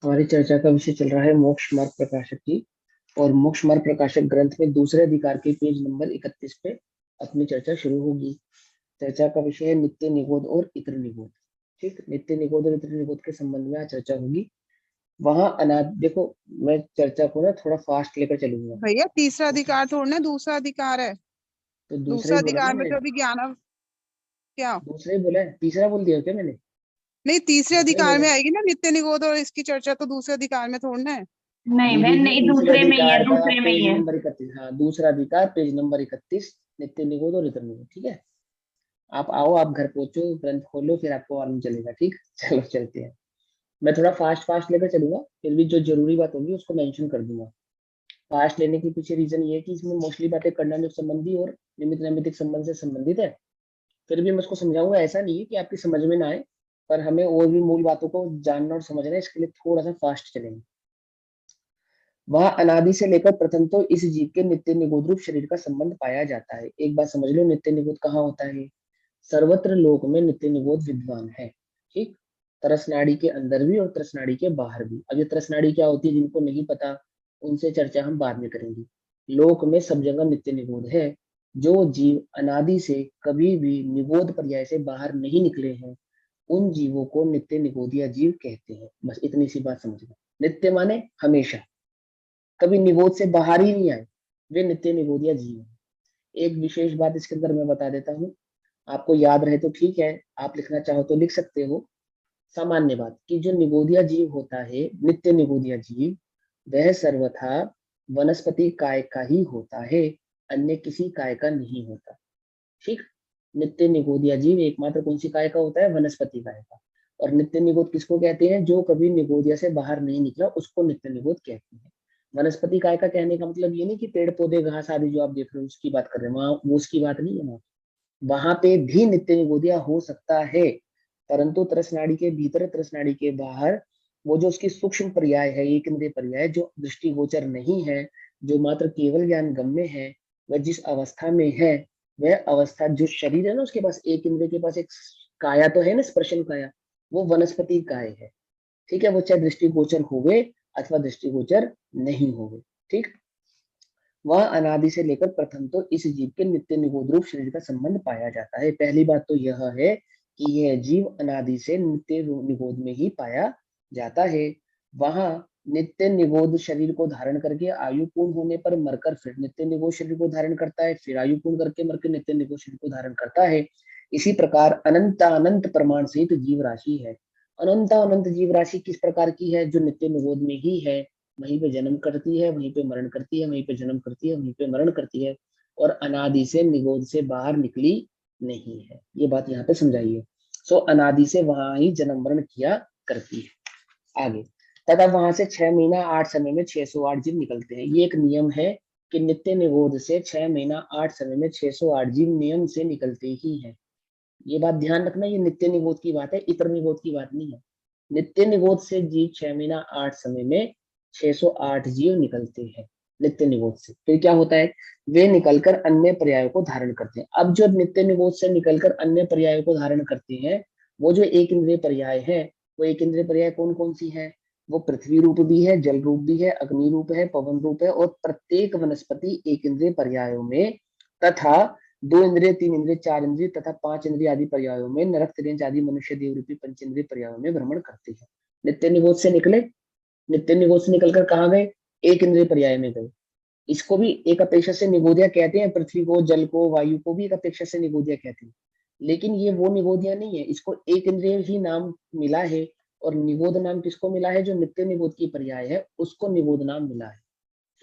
हमारी चर्चा का विषय चल रहा है मोक्ष मार्ग प्रकाशक की। और मोक्ष मार्ग प्रकाशक ग्रंथ में दूसरे अधिकार के पेज नंबर 31 पे अपनी चर्चा शुरू होगी। चर्चा का विषय है नित्य निगोध और इतर निगोध। ठीक, नित्य निगोध और इतर निगोध के संबंध में आज चर्चा होगी। वहां अनाद देखो, मैं चर्चा को ना थोड़ा फास्ट लेकर चलूंगा। भैया तीसरा अधिकार थोड़ा ना दूसरा अधिकार है। तो दूसरा दूसरा ही बोला ना अधिकार में मैंने। तो अभी ज्ञान क्या। दूसरा ही बोला है, तीसरा बोल दिया क्या मैंने? नहीं, तीसरे दूसरा ही अधिकार बोला में है। आएगी ना नित्य निगोध, और इसकी चर्चा तो दूसरे अधिकार में थोड़ा ना है। नहीं दीदी बहन, जी, नहीं, दूसरे दूसरे में ही है, अधिकार का दूसरे में ही पेज है। नंबर 31, हाँ दूसरा अधिकार पेज नंबर 31, नित्य निगोध और इतर निगोध। ठीक है, आप आओ, आप घर पहुंचो, ग्रंथ खोलो, फिर आपको मालूम चलेगा। ठीक, चलो चलते हैं। मैं थोड़ा फास्ट फास्ट लेकर चलूंगा, फिर भी जो जरूरी बात होगी उसको मेंशन कर दूंगा। फास्ट लेने के पीछे रीजन ये है कि इसमें मोस्टली बातें कर्णनिक संबंधी और निमित्त नैमित्तिक संबंध से संबंधित है। फिर भी मैं उसको समझाऊंगा, ऐसा नहीं है कि आपकी समझ में ना आए, पर हमें और भी मूल बातों को जानना और समझना है, इसके लिए थोड़ा सा फास्ट चलेंगे। वह अनादि से लेकर प्रथम तो इस जीव के नित्य निगोध रूप शरीर का संबंध पाया जाता है। एक बात समझ लो, नित्य निगोध कहाँ होता है? सर्वत्र लोक में नित्य निगोध विद्वान है। ठीक, तरसनाड़ी के अंदर भी और तरसनाड़ी के बाहर भी। अब ये तरसनाड़ी क्या होती है, जिनको नहीं पता उनसे चर्चा हम बाद में करेंगे। लोक में सब जगह नित्य निगोध है। जो जीव अनादि से कभी भी निगोध पर्याय से बाहर नहीं निकले हैं, उन जीवों को नित्य निगोधिया जीव कहते हैं। बस इतनी सी बात समझना। नित्य माने हमेशा, कभी निगोध से बाहर ही नहीं आए, वे नित्य निगोधिया जीव हैं। एक विशेष बात इसके अंदर मैं बता देता हूँ, आपको याद रहे तो ठीक है, आप लिखना चाहो तो लिख सकते हो। सामान्य बात कि जो निगोदिया जीव होता है, नित्य निगोदिया जीव, वह सर्वथा वनस्पति काय का ही होता है, अन्य किसी काय का नहीं होता। ठीक, नित्य निगोदिया जीव एकमात्र कौन सी काय का होता है? वनस्पति काय का। और नित्य निगोद किसको कहते हैं? जो कभी निगोदिया से बाहर नहीं निकला उसको नित्य निगोद कहते हैं। वनस्पति काय का कहने का मतलब ये नहीं कि पेड़ पौधे घास आदि जो आप देख रहे हो उसकी बात कर रहे हैं, वहां वो उसकी बात नहीं है ना। वहां पे भी नित्य निगोदिया हो सकता है, परंतु तरसनाड़ी के भीतर तरसनाड़ी के बाहर वो जो उसकी सूक्ष्म पर्याय है, एक इंद्रिय पर्याय जो दृष्टिगोचर नहीं है, जो मात्र केवल ज्ञान गम्य है, वह जिस अवस्था में है, वह अवस्था जो शरीर है ना उसके पास, एक इंद्रिय के पास एक काया तो है ना, स्पर्शन काया, वो वनस्पति काय है। ठीक है, वो चाहे दृष्टिगोचर हो गए अथवा दृष्टिगोचर नहीं हो गए। ठीक, वह अनादि से लेकर प्रथम तो इस जीव के नित्य निगोध रूप शरीर का संबंध पाया जाता है। पहली बात तो यह है कि यह जीव अनादि से नित्य निगोध में ही पाया जाता है। वहां नित्य निगोध शरीर को धारण करके आयु पूर्ण होने पर मरकर फिर नित्य निगोध शरीर को धारण करता है, फिर आयु पूर्ण करके मरकर नित्य निगोध शरीर को धारण करता है। इसी प्रकार अनंत अनंत प्रमाण सहित जीव राशि है। अनंत अनंत जीव राशि किस प्रकार की है? जो नित्य निगोध में ही है, वहीं पे जन्म करती है, वहीं पे मरण करती है, वहीं पे जन्म करती है, वहीं पे मरण करती है, और अनादि से निगोध से बाहर निकली नहीं है। ये बात यहाँ पे समझाइए। सो अनादि से वहां ही जन्म मरण किया करती है। आगे, तथा वहां से 6 महीना 8 समय में 608 जीव निकलते हैं। ये एक नियम है कि नित्य निगोध से 6 महीना 8 समय में 608 जीव नियम से निकलते ही हैं। ये बात ध्यान रखना, ये नित्य निगोध की बात है, इतर निगोध की बात नहीं है। नित्य निगोध से जीव 6 महीना 8 समय में 608 जीव निकलते हैं नित्य निगोध से। फिर क्या होता है? वे निकलकर अन्य पर्यायों को धारण करते हैं। अब जो नित्य निगोध से निकलकर अन्य पर्यायों को धारण करते हैं, वो जो एक इंद्रिय पर्याय है, वो एक इंद्रिय पर्याय कौन कौन सी है? वो पृथ्वी रूप भी है, जल रूप भी है, अग्नि रूप है, पवन रूप है, और प्रत्येक वनस्पति एक इंद्रिय पर्यायों में तथा 2 इंद्रिय 3 इंद्रिय 4 इंद्रिय तथा 5 इंद्रिय आदि पर्यायों में, नरक त्रिंच आदि मनुष्य देव रूपी पंचेंद्रिय पर्यायों में भ्रमण करते हैं। नित्य निगोध से निकले, नित्य निगोध से निकलकर कहाँ गए? एक इंद्रिय पर्याय में गए। इसको भी एक अपेक्षा से निगोदिया कहते हैं, पृथ्वी को, जल को, वायु को भी एक अपेक्षा से निगोदिया कहते हैं। लेकिन ये वो निगोदिया नहीं है, इसको एक इंद्रिय ही नाम मिला है, और निगोद नाम किसको मिला है? जो नित्य निगोद की पर्याय है उसको निगोद नाम मिला है।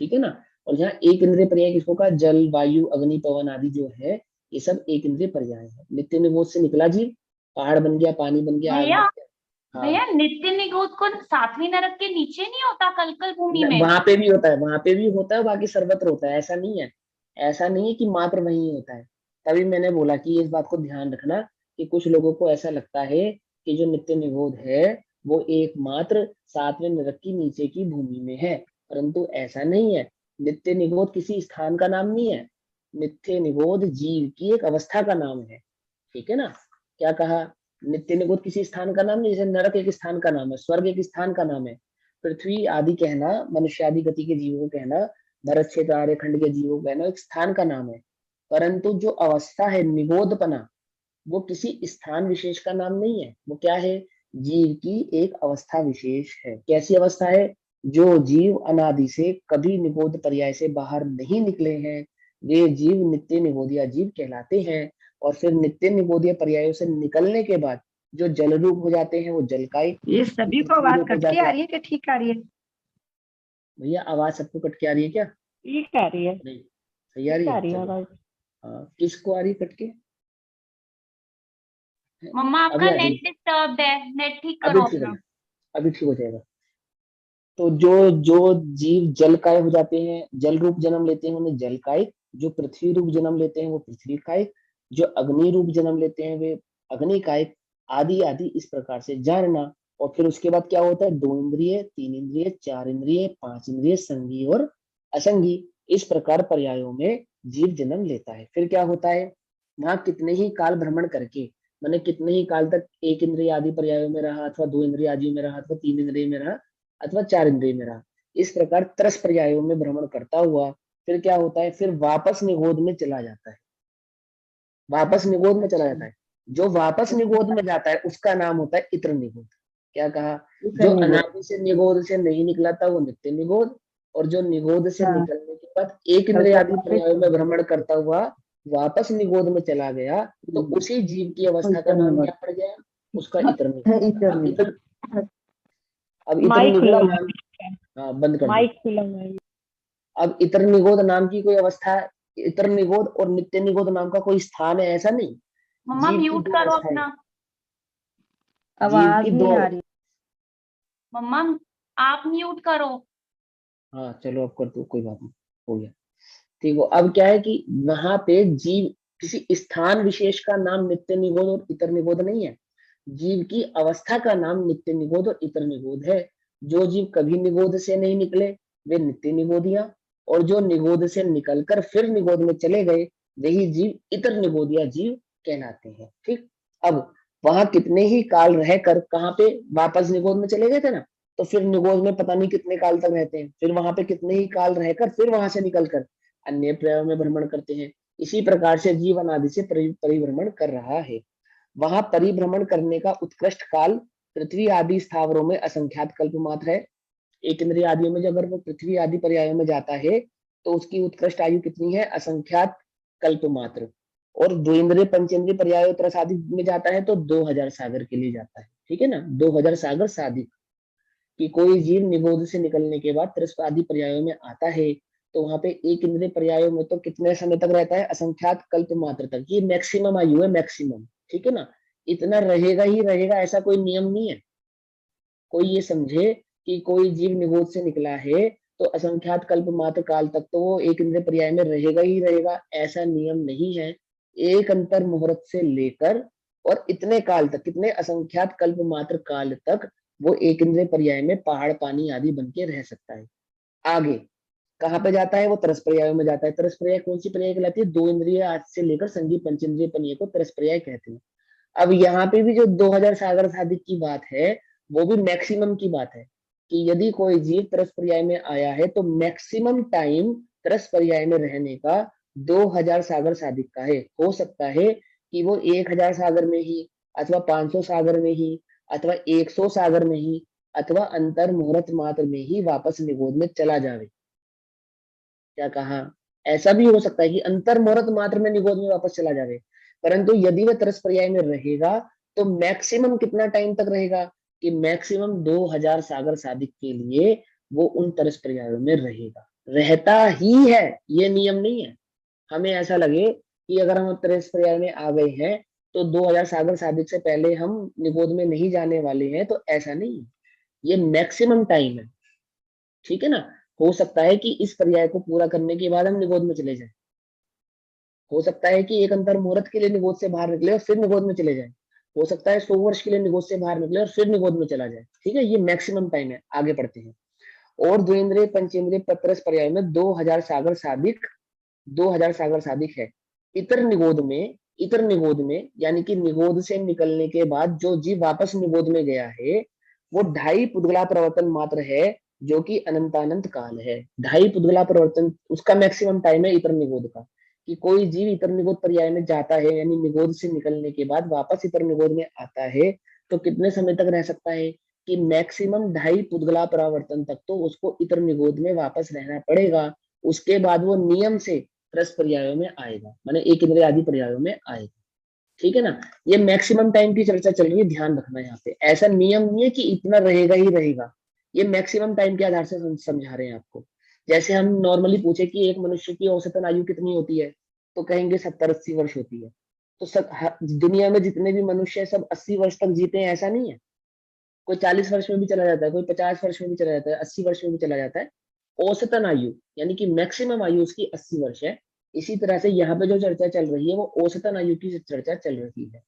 ठीक है ना। और यहाँ एक इंद्रिय पर्याय किसको कहा? जल, वायु, अग्नि, पवन आदि जो है, ये सब एक इंद्रिय पर्याय है। नित्य निगोद से निकला जीव, पहाड़ बन गया, पानी बन गया, आग भैया, बन गया। हाँ, भैया नित्य निगोध को सातवीं नरक के नीचे नहीं होता, कलकल भूमि में? वहां पे भी होता है, वहां पे भी होता है, बाकी सर्वत्र होता है। ऐसा नहीं है, ऐसा नहीं है कि मात्र वहीं होता है। तभी मैंने बोला कि इस बात को ध्यान रखना कि कुछ लोगों को ऐसा लगता है कि जो नित्य निगोध है वो एकमात्र 7वें नरक की नीचे की भूमि में है, परंतु ऐसा नहीं है। नित्य निगोध किसी स्थान का नाम नहीं है, नित्य निगोध जीव की एक अवस्था का नाम है। ठीक है ना। क्या कहा? नित्य निगोध किसी स्थान का नाम नहीं, जैसे नरक एक स्थान का नाम है, स्वर्ग एक स्थान का नाम है, पृथ्वी आदि कहना, मनुष्य आदि गति के जीवों को कहना, भरत क्षेत्र आर्यखंड के जीवों को कहना एक स्थान का नाम है, परंतु जो अवस्था है निगोदपना, वो किसी स्थान विशेष का नाम नहीं है। वो क्या है? जीव की एक अवस्था विशेष है। कैसी अवस्था है? जो जीव अनादि से कभी निगोद पर्याय से बाहर नहीं निकले हैं, वे जीव नित्य निगोदिया जीव कहलाते हैं। और फिर नित्य निगोदिया पर्यायों से निकलने के बाद जो जल रूप हो जाते हैं वो जलकायिक, ये सभी को पृथ्वी आवाज रूप हो कट जाते के आ हैं। रही है कि ठीक आ रही है? भैया आवाज सबको कट के आ रही है क्या? ठीक आ रही है, नहीं, सही आ रही ठीक आ है, रही है चलो। आवाज। हाँ, किसको आ रही है कट के? मम्मा अभी आपका आ नेट गई, डिस्टर्ब है, नेट ठीक अभी करो ठीक हो अपना। जाएगा, अभी ठीक हो जाएगा। तो जो जो जीव जलकाय हो जाते हैं, जल रूप जन्म लेते हैं, उन्हें जलकायिक। जो पृथ्वी रूप जन्म लेते हैं वो पृथ्वी कायिक। जो अग्नि रूप जन्म लेते हैं वे अग्निकायिक। आदि आदि इस प्रकार से जानना। और फिर उसके बाद क्या होता है? 2 इंद्रिय, 3 इंद्रिय, 4 इंद्रिय, 5 इंद्रिय, संगी और असंगी, इस प्रकार पर्यायों में जीव जन्म लेता है। फिर क्या होता है? वहां कितने ही काल भ्रमण करके, मैंने कितने ही काल तक एक इंद्रिय आदि पर्यायों में रहा, अथवा 2 इंद्रिय आदि में रहा, अथवा 3 इंद्रिय में रहा, अथवा 4 इंद्रिय में रहा, इस प्रकार 30 पर्यायों में भ्रमण करता हुआ फिर क्या होता है? फिर वापस निगोद में चला जाता है। वापस निगोद में चला जाता है। जो वापस निगोद में जाता है उसका नाम होता है इत्र निगोद। क्या कहा? जो अनादि से निगोद से नहीं निकला था वो नित्य निगोद, और जो निगोद से हाँ। निकलने के बाद एक इंद्रिय आदि पर्यायों में भ्रमण करता हुआ वापस निगोद में चला गया, तो उसी जीव की अवस्था का नाम क्या पड़ गया? उसका इत्र निगोद। अब इत्र माइक खुला निगोद हुआ नाम, हाँ बंद कर है, दो। माइक खुला हुआ है। अब इतर निगोद नाम की कोई अवस्था, इतर निगोद और नित्य निगोद नाम का कोई स्थान है, ऐसा नहीं। मम्मा जीव की म्यूट 2 करो अवस्थाएं, अपना। जीव आवाज की नहीं 2। आ रही। मम्मा आप म्यूट करो। हाँ चलो अब कर दो, कोई बात नहीं, हो गया। ठीक हो। अब क्या है कि वहां पे जीव किसी स्थान विशेष का नाम नित्य निगोद और इतर निगोद नहीं है। जीव की अवस्था का नाम नित्य निगोद और इतर निगोद है। जो जीव कभी निगोद से नहीं निकले वे नित्य निगोदिया, और जो निगोद से निकलकर फिर निगोद में चले गए वही जीव इतर निगोदिया जीव कहलाते हैं। ठीक। अब वहां कितने ही काल रहकर कहाँ पे वापस निगोद में चले गए थे ना, तो फिर निगोद में पता नहीं कितने काल तक रहते हैं, फिर वहां पे कितने ही काल रहकर फिर वहां से निकलकर अन्य पर्यायों में भ्रमण करते हैं। इसी प्रकार से जीवन आदि से परिभ्रमण कर रहा है। वहां परिभ्रमण करने का उत्कृष्ट काल पृथ्वी आदि स्थावरों में असंख्यात कल्प मात्र है। एक इंद्रिय आदियों में अगर वो पृथ्वी आदि पर्यायों में जाता है तो उसकी उत्कृष्ट आयु कितनी है? असंख्यात कल्प मात्र। और 2 इंद्रिय पंचेंद्रिय पर्याय त्रस आदि में जाता है तो 2000 सागर के लिए जाता है। ठीक है ना, 2000 सागर साधिक। कि कोई जीव निगोद से निकलने के बाद त्रस आदि पर्यायों में आता है तो वहां पे एक इंद्रिय पर्यायों में तो कितने समय तक रहता है? असंख्यात कल्प मात्र तक। ये मैक्सिमम आयु है, मैक्सिमम। ठीक है ना, इतना रहेगा ही रहेगा ऐसा कोई नियम नहीं है। कोई ये समझे कि कोई जीव निगोद से निकला है तो असंख्यात कल्प मात्र काल तक तो वो एक इंद्रिय पर्याय में रहेगा ही रहेगा, ऐसा नियम नहीं है। एक अंतर मुहूर्त से लेकर और इतने काल तक, कितने असंख्यात कल्प मात्र काल तक वो एक इंद्रिय पर्याय में पहाड़ पानी आदि बन के रह सकता है। आगे कहाँ पे जाता है? वो तरस पर्यायों में जाता है। तरस पर्याय कौन सी पर्याय कहलाती है? 2 इंद्रिय आज से लेकर संगी पंचेंद्रिय पर्याय को तरस पर्याय कहते हैं। अब यहाँ पे भी जो 2000 सागर साधिक की बात है वो भी मैक्सिमम की बात है कि यदि कोई जीव तरस पर्याय में आया है तो मैक्सिमम टाइम तरस पर्याय में रहने का 2000 सागर साधिक का है। हो सकता है कि वो 1000 सागर में ही, अथवा 500 सागर में ही, अथवा 100 सागर में ही, अथवा अंतर मुहूर्त मात्र में ही वापस निगोद में चला जावे। क्या कहा? ऐसा भी हो सकता है कि अंतर मुहूर्त मात्र में निगोद में वापस चला जावे, परंतु यदि वह तरस पर्याय में रहेगा तो मैक्सिमम कितना टाइम तक रहेगा? कि मैक्सिमम 2000 सागर साधिक के लिए वो उन तरस पर्यायों में रहेगा, रहता ही है। ये नियम नहीं है। हमें ऐसा लगे कि अगर हम तरस पर्याय में आ गए हैं तो 2000 सागर साधिक से पहले हम निगोद में नहीं जाने वाले हैं, तो ऐसा नहीं है। ये मैक्सिमम टाइम है। ठीक है ना। हो सकता है कि इस पर्याय को पूरा करने के बाद हम निगोद में चले जाएं। हो सकता है कि एक अंतर मुहूर्त के लिए निगोद से बाहर निकले और फिर निगोद में चले जाए। हो सकता है 100 वर्ष के लिए निगोद से बाहर निकले और फिर निगोद में चला जाए। ठीक है, ये मैक्सिमम टाइम है। आगे पढ़ते हैं। और द्विंद्रिय पंचेंद्रिय पत्रस पर्याय में 2000 सागर साधिक, 2000 सागर साधिक है। इतर निगोद में, इतर निगोद में यानी कि निगोद से निकलने के बाद जो जीव वापस निगोद में गया है वो ढाई पुद्गला परिवर्तन मात्र है जो कि अनंतानंत काल है। ढाई पुद्गला परिवर्तन उसका मैक्सिमम टाइम है इतर निगोद का, कि कोई जीव इतर निगोद पर्याय में जाता है यानी निगोद से निकलने के बाद वापस इतर निगोद में आता है तो कितने समय तक रह सकता है, कि मैक्सिमम ढाई पुद्गला परावर्तन तक तो उसको इतर निगोद में वापस रहना पड़ेगा। उसके बाद वो नियम से त्रस पर्यायों में आएगा, माने एक इंद्रिय आदि पर्यायों में आएगा। ठीक है ना, ये मैक्सिमम टाइम की चर्चा चल रही है, ध्यान रखना यहाँ पे। ऐसा नियम नहीं है कि इतना रहेगा ही रहेगा, ये मैक्सिमम टाइम के आधार से समझा रहे हैं आपको। जैसे हम नॉर्मली पूछे कि एक मनुष्य की औसतन आयु कितनी होती है, तो कहेंगे 70-80 वर्ष होती है। तो सब दुनिया में जितने भी मनुष्य है सब 80 वर्ष तक जीते हैं ऐसा नहीं है। कोई 40 वर्ष में भी चला जाता है, कोई 50 वर्ष में भी चला जाता है, 80 वर्ष में भी चला जाता है। औसतन आयु यानी कि मैक्सिमम आयु उसकी 80 वर्ष है। इसी तरह से यहाँ पे जो चर्चा चल रही है वो औसतन आयु की चर्चा चल रही है।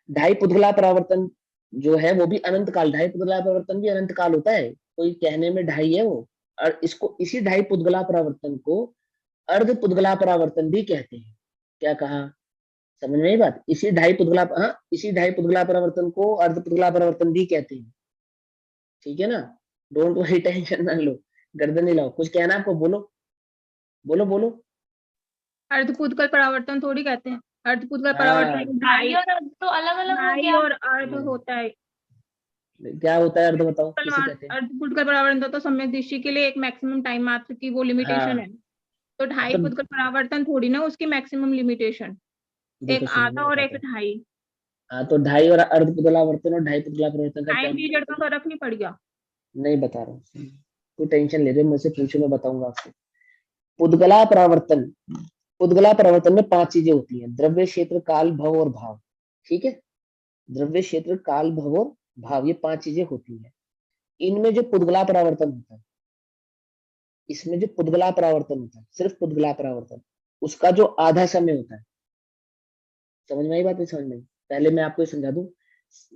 ढाई पुद्गला परावर्तन जो है वो भी अनंत काल, ढाई पुद्गला परावर्तन भी अनंत काल होता है, कोई कहने में ढाई है वो। और इसको इसी ढाई पुद्गला परावर्तन को अर्ध पुद्गला परावर्तन भी कहते हैं। क्या कहा, समझ में आई बात? इसी ढाई पुद्गला परावर्तन को अर्ध पुद्गला परावर्तन भी कहते हैं। ठीक है ना, डोंट वरी, टेंशन ना लो, गर्दन नहीं लाओ। कुछ कहना आपको, बोलो बोलो बोलो। अर्धपुद्गल परावर्तन थोड़ी कहते हैं। अर्धपुद्गल हाँ। परावर्तन ढाई और अर्ध तो अलग अलग हो ढाई गया। और अर्ध होता है। क्या होता है अर्ध, बताओ किसे कहते हैं? अर्धपुद्गल परावर्तन तो सम्यक दृष्टि के लिए एक मैक्सिमम टाइम मात्र की वो लिमिटेशन हाँ। है। तो ढाई तो पुद्गल परावर्तन थोड़ी ना उसकी मैक्सिमम लिमिटेशन, एक देखो सुनो, मैं आधा और एक बताता हूँ। ढाई। हाँ, तो ढाई और अर्ध पुद्गलावर्तन और ढाई पुद्गलावर्तन का क्या टाइम पीरियड अंतर का है? फर्क नहीं पड़ गया। नहीं बता रहा हूँ, तू टेंशन ले रहे हो, मुझसे पूछो, मैं बताऊंगा आपको। पुद्गला परावर्तन, पुद्गला परावर्तन में 5 चीजें होती हैं: द्रव्य, क्षेत्र, काल, भव और भाव। ठीक है, द्रव्य, क्षेत्र, काल, भव और भाव, ये 5 चीजें होती हैं। इनमें जो पुद्गला परावर्तन होता है, इसमें जो पुद्गला परावर्तन होता है, सिर्फ पुद्गला परावर्तन, उसका जो आधा समय होता है, समझ में आई बात? नहीं समझ में आई? पहले मैं आपको ये समझा दूं,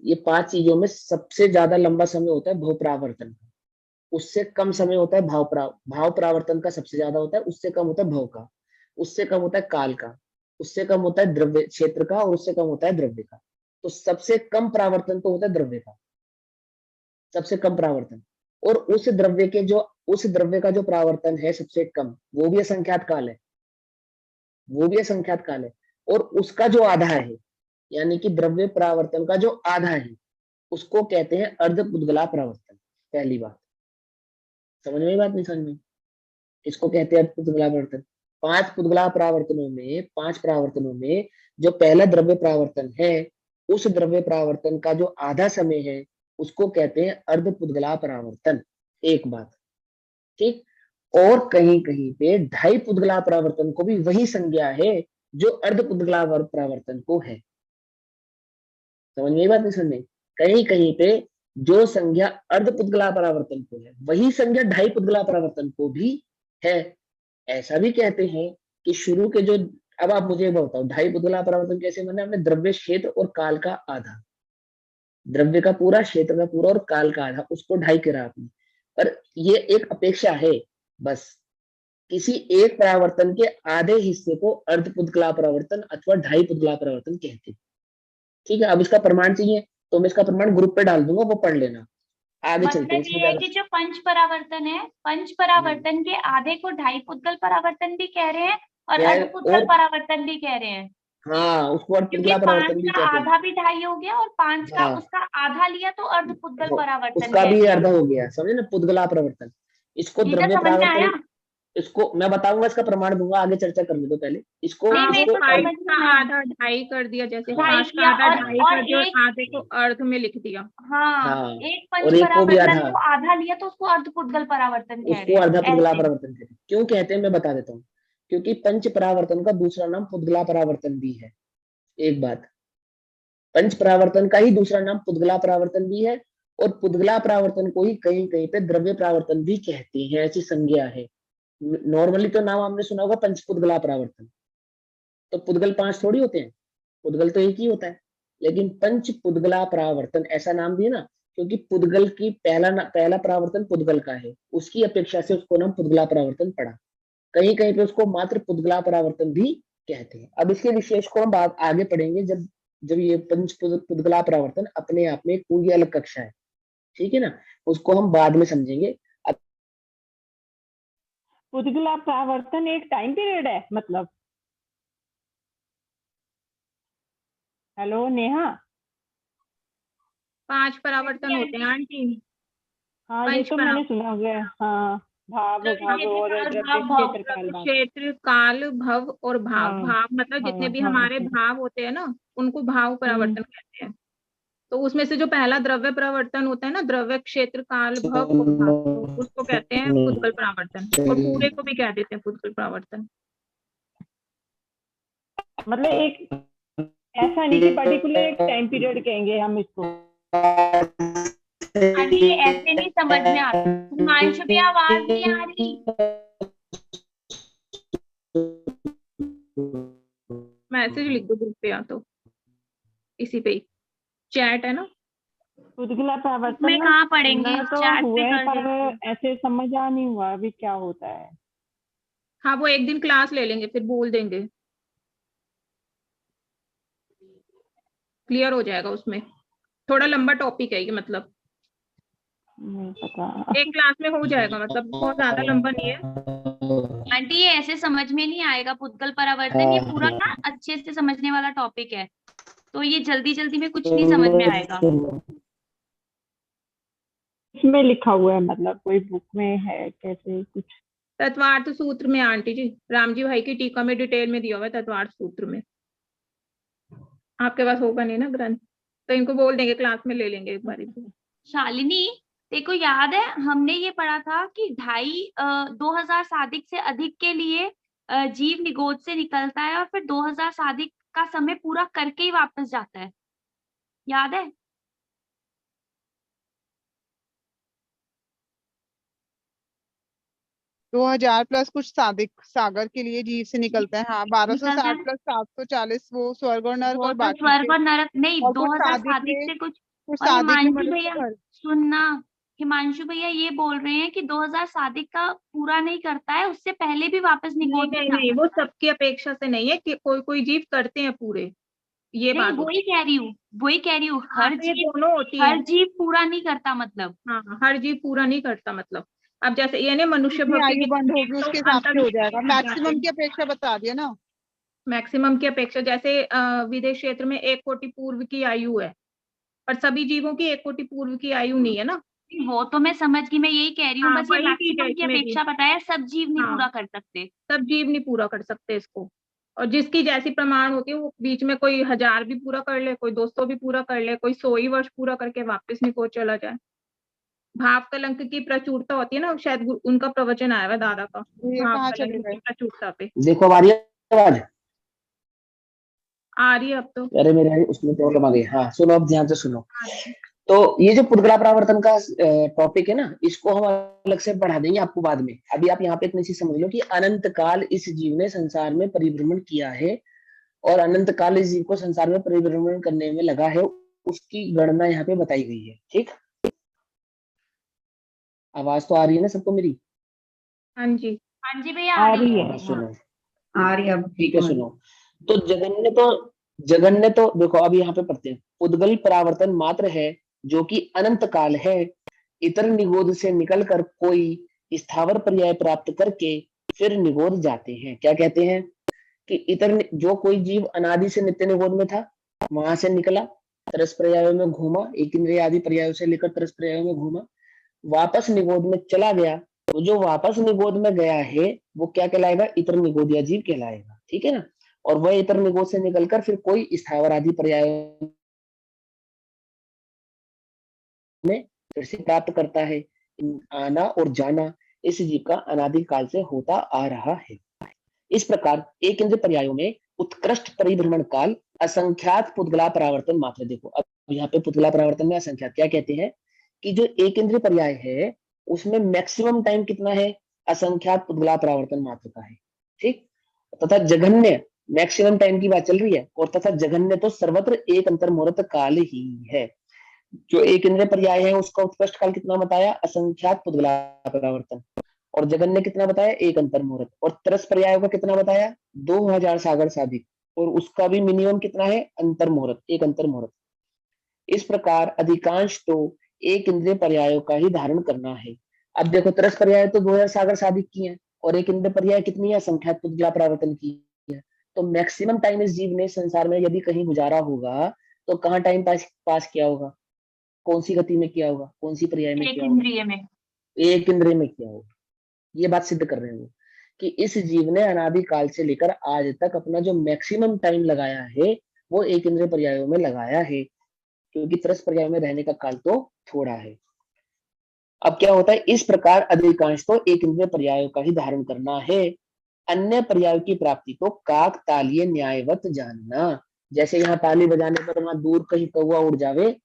ये 5 चीजों में सबसे ज्यादा लंबा समय होता है भव परावर्तन का, उससे कम समय होता है भाव परावर्तन का सबसे ज्यादा होता है, उससे कम होता है भव का, उससे कम होता है काल का, उससे कम होता है द्रव्य क्षेत्र का, और उससे कम होता है द्रव्य का। तो सबसे कम परावर्तन तो होता है द्रव्य का, सबसे कम परावर्तन। और उस द्रव्य का जो परावर्तन है सबसे कम, वो भी असंख्यात काल है, वो भी असंख्यात काल है। और उसका जो आधा है, यानी कि द्रव्य परावर्तन का जो आधा है, उसको कहते हैं अर्ध पुद्गला परावर्तन। पहली बात समझ में आई बात? नहीं समझ में? इसको कहते हैं अर्ध पुद्गला परावर्तन। 5 पुद्गला परावर्तनों में, 5 परावर्तनों में जो पहला द्रव्य परावर्तन है, उस द्रव्य परावर्तन का जो आधा समय है उसको कहते हैं अर्ध पुद्गला परावर्तन। एक बात, ठीक। और कहीं कहीं पे ढाई पुद्गला परावर्तन को भी वही संज्ञा है जो अर्ध पुद्गला परावर्तन को है। समझ में आई बात? नहीं समझ में? कहीं कहीं पे जो संज्ञा अर्ध पुद्गला परावर्तन को है, वही संज्ञा ढाई पुद्गला परावर्तन को भी है। ऐसा भी कहते हैं कि शुरू के जो, अब आप मुझे बताओ, ढाई पुद्गला परावर्तन कैसे माने? हमने द्रव्य, क्षेत्र और काल का आधा, द्रव्य का पूरा, क्षेत्र का पूरा और काल का आधा, उसको ढाई करा आपने। पर ये एक अपेक्षा है बस, किसी एक परावर्तन के आधे हिस्से को अर्ध पुद्गला परावर्तन अथवा ढाई पुद्गला परावर्तन कहते हैं। ठीक है, अब इसका प्रमाण चाहिए तो मैं इसका प्रमाण ग्रुप पे डाल दूंगा, वो पढ़ लेना। आगे चलते हैं। मतलब ये है कि जो पंच परावर्तन है, पंच परावर्तन के आधे को ढाई पुद्गल परावर्तन भी कह रहे हैं और अर्ध पुद्गल परावर्तन भी कह रहे हैं। हाँ, उसको अर्ध क्योंकि पुद्गला 5 परावर्तन भी का कहते हैं। आधा भी ढाई हो गया और 5 का हाँ, उसका आधा लिया तो अर्ध पुद्गल परावर्तन उसका कह भी दिया। अर्ध हो गया, समझे ना, पुद्गला परावर्तन। इसको ये तो द्रव्य समझ में आया। परावर्तन, इसको मैं बताऊंगा, इसका प्रमाण दूंगा, आगे चर्चा करने दो पहले इसको। नहीं, मैं इसको तो पाँच समझ का में आया। आधा ढाई कर दिया, जैसे हाँ, 5 का किया आधा और ढाई कर दिया एक, और आधे को अर्ध में लिख दिया। हाँ, एक पंच और एक को भी परावर्तन आधा, को आधा लिया तो उसको अर्ध पुद्गल परावर्तन कह रहे उसको हैं। अर्धा पुद्गला ऐसे परावर्तन कहते हैं। क्यों कहते हैं मैं बता देता हूँ, क्योंकि पंच परावर्तन का दूसरा नाम पुद्गला परावर्तन भी है। एक बात, पंच परावर्तन का ही दूसरा नाम पुद्गला परावर्तन भी है, और पुद्गला परावर्तन को ही कहीं कहीं पे द्रव्य परावर्तन भी कहते हैं, ऐसी संज्ञा है। नॉर्मली तो नाम आपने सुना होगा पंच पुद्गला परावर्तन, तो पुद्गल 5 थोड़ी होते हैं, पुद्गल तो एक ही होता है। लेकिन पंच पुद्गला परावर्तन ऐसा नाम भी है ना, क्योंकि पुद्गल की पहला परावर्तन पुद्गल का है, उसकी अपेक्षा से उसको नाम पुद्गला परावर्तन पड़ा। कहीं कहीं पे उसको मात्र पुद्गला परावर्तन भी कहते हैं। अब इसके विशेष को हम आगे पढ़ेंगे, जब जब ये पंच पुद्गला परावर्तन अपने आप में एक पूरी अलग कक्षा है, ठीक है ना, उसको हम बाद में समझेंगे। पुद्गला परावर्तन एक टाइम पीरियड है मतलब? हेलो नेहा। 5 परावर्तन होते हैं आंटी। हाँ ये तो मैंने सुना हुआ है। हाँ, भाव भाव और द्रव्य क्षेत्र काल भाव। क्षेत्र काल भव और भाव। हाँ, भाव मतलब जितने हाँ, भी हाँ, हमारे हाँ। भाव होते हैं ना, उनको भाव परावर्तन कहते हैं। तो उसमें से जो पहला द्रव्य परावर्तन होता है ना, द्रव्य क्षेत्र काल भव और भाव, तो उसको कहते हैं पुद्गल परावर्तन, और पूरे को भी कह देते हैं पुद्गल परावर्तन। मतलब एक ऐसा नहीं कि पर्टिकुलर एक टाइम पीरियड कहेंगे हम इसको। अभी ये ऐसे नहीं समझ में आता। हिमांशु भी आवाज नहीं आ रही। मैसेज लिख दो ग्रुप पे, या तो इसी पे ही चैट है ना। पुद्गला परावर्तन में ना कहाँ पढ़ेंगे, सुना तो चैट हुआ पे है, कर पर देते। ऐसे समझ आ नहीं हुआ अभी क्या होता है। हाँ, वो एक दिन क्लास ले लेंगे, फिर बोल देंगे, क्लियर हो जाएगा। उसमें थोड़ा लंबा टॉपिक है ये, मतलब नहीं पता। एक क्लास में हो जाएगा, मतलब बहुत ज्यादा लंबा नहीं है। आंटी ये ऐसे समझ में नहीं आएगा पुद्गल परावर्तन, ये पूरा ना अच्छे से समझने वाला टॉपिक है, तो ये जल्दी जल्दी में कुछ नहीं समझ में आएगा। इसमें लिखा हुआ है मतलब कोई बुक में है कैसे कुछ? तत्वार्थ सूत्र में आंटी जी, रामजी भाई की टीका में डिटेल में दिया हुआ है तत्वार्थ सूत्र में। आपके पास होगा नहीं ना ग्रंथ, तो इनको बोल देंगे क्लास में ले लेंगे एक बार। शालिनी, देखो याद है हमने ये पढ़ा था कि 2000 सादिक से अधिक के लिए जीव निगोद से निकलता है और फिर 2000 सादिक का समय पूरा करके ही वापस जाता है, याद है? दो 2000 प्लस कुछ सादिक सागर के लिए जीव से निकलता है। हाँ, 1260 निकलता है। प्लस 740 वो स्वर्ग और नरक वो और तो बाकी स्वर्ग के। और नरक नहीं, और कुछ 2000 सादिक सादिक में, से कुछ। कुछ और सादिक में हिमांशु भैया मनुष्य घर। सुनना, हिमांशु भैया ये बोल रहे हैं कि 2000 सादिक का पूरा नहीं करता है, उससे पहले भी वापस नहीं निगोद में नहीं जा नहीं, वो सकता है। सबकी अपेक्षा से नहीं है कि कोई कोई जीव करते हैं पूरे, ये नहीं बात होती वही कह रही हूँ, वही कह रही हूँ, है। हाँ, तो ये दोनों होती है। हर जीव पूरा नहीं करता मतलब। हाँ, हर जीव पूरा नहीं करता मतलब। अब जैसे ये ने मनुष्य जितनी भक्ति आयु के बंद जीव होगी तो उसके हिसाब से हो जाएगा। अंतर्मुख जाते मैक्सिमम हैं। की अपेक्षा बता दिया ना। मैक्सिमम की अपेक्षा, जैसे विदेश क्षेत्र में 1 कोटि पूर्व की आयु है, पर सभी जीवों की 1 कोटि पूर्व की आयु नहीं है ना। वो तो मैं समझ गई, मैं यही कह रही हूँ, हाँ, बस ये वही चीज है मैक्सिमम की इसमें भी। अपेक्षा बताया, सब जीव नहीं हाँ, पूरा कर सकते। सब जीव नहीं पूरा कर सकते इसको। और जिसकी जैसी प्रमाण होती है, वो बीच में कोई 1000 भी पूरा कर ले, कोई 200 भी पूरा कर ले, कोई 100 ही वर्ष पूरा करके वापस निकोच चला जाए। भाव कलंक की प्रचुरता होती है ना, शायद उनका प्रवचन आया हुआ दादा का, ये भाव कहाँ कलंक चले की गए? प्रचुरता पे। देखो हमारी आवाज, आ रही है अब तो। अरे मेरे उसमें प्रॉब्लम आ गई। हाँ सुनो, अब ध्यान से सुनो। आ रही है। तो ये जो पुद्गला परावर्तन का टॉपिक है ना, इसको हम अलग से पढ़ा देंगे आपको बाद में। अभी आप यहाँ पे इतनी चीज समझ लो कि अनंत काल इस जीव ने संसार में परिभ्रमण किया है, और अनंत काल इस जीव को संसार में परिभ्रमण करने में लगा है, उसकी गणना यहाँ पे बताई गई है। ठीक, आवाज तो आ रही है ना सबको मेरी? हाँ जी। हाँ जी भैया, आ रही है। हाँ, सुनो, आ रही है अब। ठीक है सुनो। तो जगन ने तो देखो, अब यहाँ पे पढ़ते हैं। पुद्गल परावर्तन मात्र है जो कि अनंत काल है, इतर निगोद से निकलकर कोई स्थावर पर्याय प्राप्त करके फिर निगोद जाते हैं। क्या कहते हैं कि जो कोई जीव अनादि से नित्य निगोद में था, वहां से निकला, तरस पर्यायों में घूमा, एक इंद्रिय आदि पर्यायों से लेकर तरस पर्यायों में घूमा, वापस निगोद में चला गया, तो जो वापस निगोद में गया है वो क्या कहलाएगा? इतर निगोदिया जीव कहलाएगा। ठीक है ना? और वह इतर निगोद से निकलकर फिर कोई स्थावर आदि पर्याय में फिर से प्राप्त करता है। आना और जाना इस जीव का अनादि काल से होता आ रहा है। इस प्रकार एक इंद्रिय पर्यायों में उत्कृष्ट परिभ्रमण काल असंख्यात पुद्गला परावर्तन मात्र। देखो अब यहाँ पे पुद्गला परावर्तन में असंख्यात क्या कहते हैं कि जो एक इंद्रिय पर्याय है उसमें मैक्सिमम टाइम कितना है? असंख्यात पुद्गला परावर्तन मात्र का है। ठीक, तथा जघन्य मैक्सिमम टाइम की बात चल रही है, और तथा जघन्य तो सर्वत्र एक अंतर मुहूर्त काल ही है। जो एक इंद्रिय पर्याय है उसका उत्कृष्ट काल कितना बताया? असंख्यात पुद्गला परावर्तन। और जगन्य कितना बताया? एक अंतर मुहूर्त। और तरस पर्यायों का कितना बताया? 2000 सागर साधिक, और उसका भी मिनिमम कितना है? अंतर मुहूर्त, एक अंतर मुहूर्त। इस प्रकार अधिकांश तो एक इंद्रिय पर्यायों का ही धारण करना है। अब देखो तरस पर्याय तो 2000 सागर साधिक की है, और एक इंद्रिय पर्याय कितनी है, संख्यात पुतगला परावर्तन की है। तो मैक्सिमम टाइम इस जीव ने संसार में यदि कहीं गुजारा होगा तो कहाँ टाइम पास किया होगा, कौन सी गति में किया होगा, कौन सी पर्याय में एक किया होगा, इंद्रिय में। एक इंद्रिय में किया होगा। ये बात सिद्ध कर रहे हैं वो, कि इस जीव ने अनादि काल से लेकर आज तक अपना जो मैक्सिमम टाइम लगाया है वो एक इंद्रिय पर्यायों में लगाया है, क्योंकि त्रस पर्याय में रहने का काल तो थोड़ा है। अब क्या होता है, इस प्रकार अधिकांश तो एक इंद्रिय पर्यायों का ही धारण करना है। अन्य पर्यायों की प्राप्ति को काक तालीय न्यायवत जानना। जैसे यहाँ ताली बजाने पर वहां दूर कहीं कौवा उड़ जावे,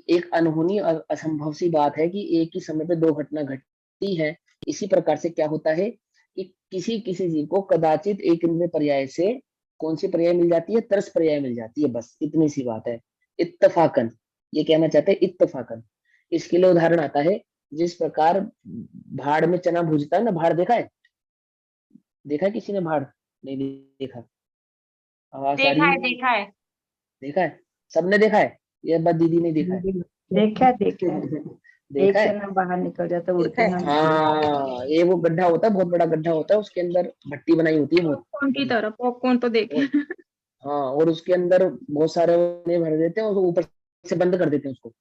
एक अनहोनी और असंभव सी बात है कि एक ही समय पे दो घटना घटती है। इसी प्रकार से क्या होता है कि किसी किसी जीव को कदाचित एक इंद्रिय पर्याय से कौन सी पर्याय मिल जाती है, तरस पर्याय मिल जाती है, बस इतनी सी बात है। इत्तफाकन, ये कहना चाहते हैं इत्तफाकन। इसके लिए उदाहरण आता है, जिस प्रकार भाड़ में चना भूजता है ना, भाड़ देखा है, देखा है किसी ने भाड़? नहीं देखा, आवाज आ रही है? देखा है। देखा है, सबने देखा है, ये बात दीदी ने देखा है? देखा देखा एक देखा है? चना बाहर निकल जाता उड़ के ना। हाँ, ये वो गड्ढा होता है, बहुत बड़ा गड्ढा होता है, उसके अंदर भट्टी बनाई होती है बहुत। पॉपकॉर्न की तरह, पॉपकॉर्न तो देखे। और हाँ, और उसके अंदर बहुत सारे वो भर देते हैं और वो ऊपर से बंद कर देते हैं उसको,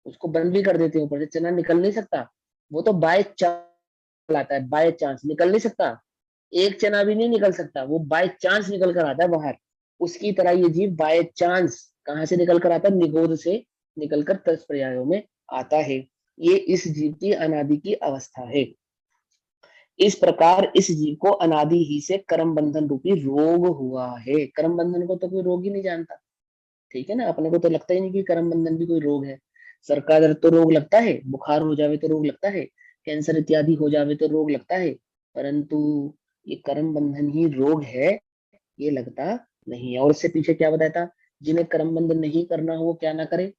उसको बंद भी कर देते हैं, ऊपर से चना निकल नहीं सकता। वो तो बाय चांस आता है, बाय चांस निकल नहीं सकता, एक चना भी नहीं निकल सकता, वो बाय चांस निकल कर आता है बाहर। उसकी तरह ये जीव बाय चांस कहाँ से निकल कर आता है, निगोद से निकलकर तरस पर्यायों में आता है। ये इस जीव की अनादि की अवस्था है। इस प्रकार इस जीव को अनादि ही से कर्म बंधन रूपी रोग हुआ है। कर्म बंधन को तो कोई रोग ही नहीं जानता, ठीक है ना, अपने को तो लगता ही नहीं कि कर्म बंधन भी कोई रोग है। सर का दर्द तो रोग लगता है, बुखार हो जावे तो रोग लगता है, कैंसर इत्यादि हो जावे तो रोग लगता है, परंतु ये कर्म बंधन ही रोग है, ये लगता नहीं है। और इससे पीछे क्या बताया था, जिन्हें कर्म बंधन नहीं करना हो वो क्या ना करे,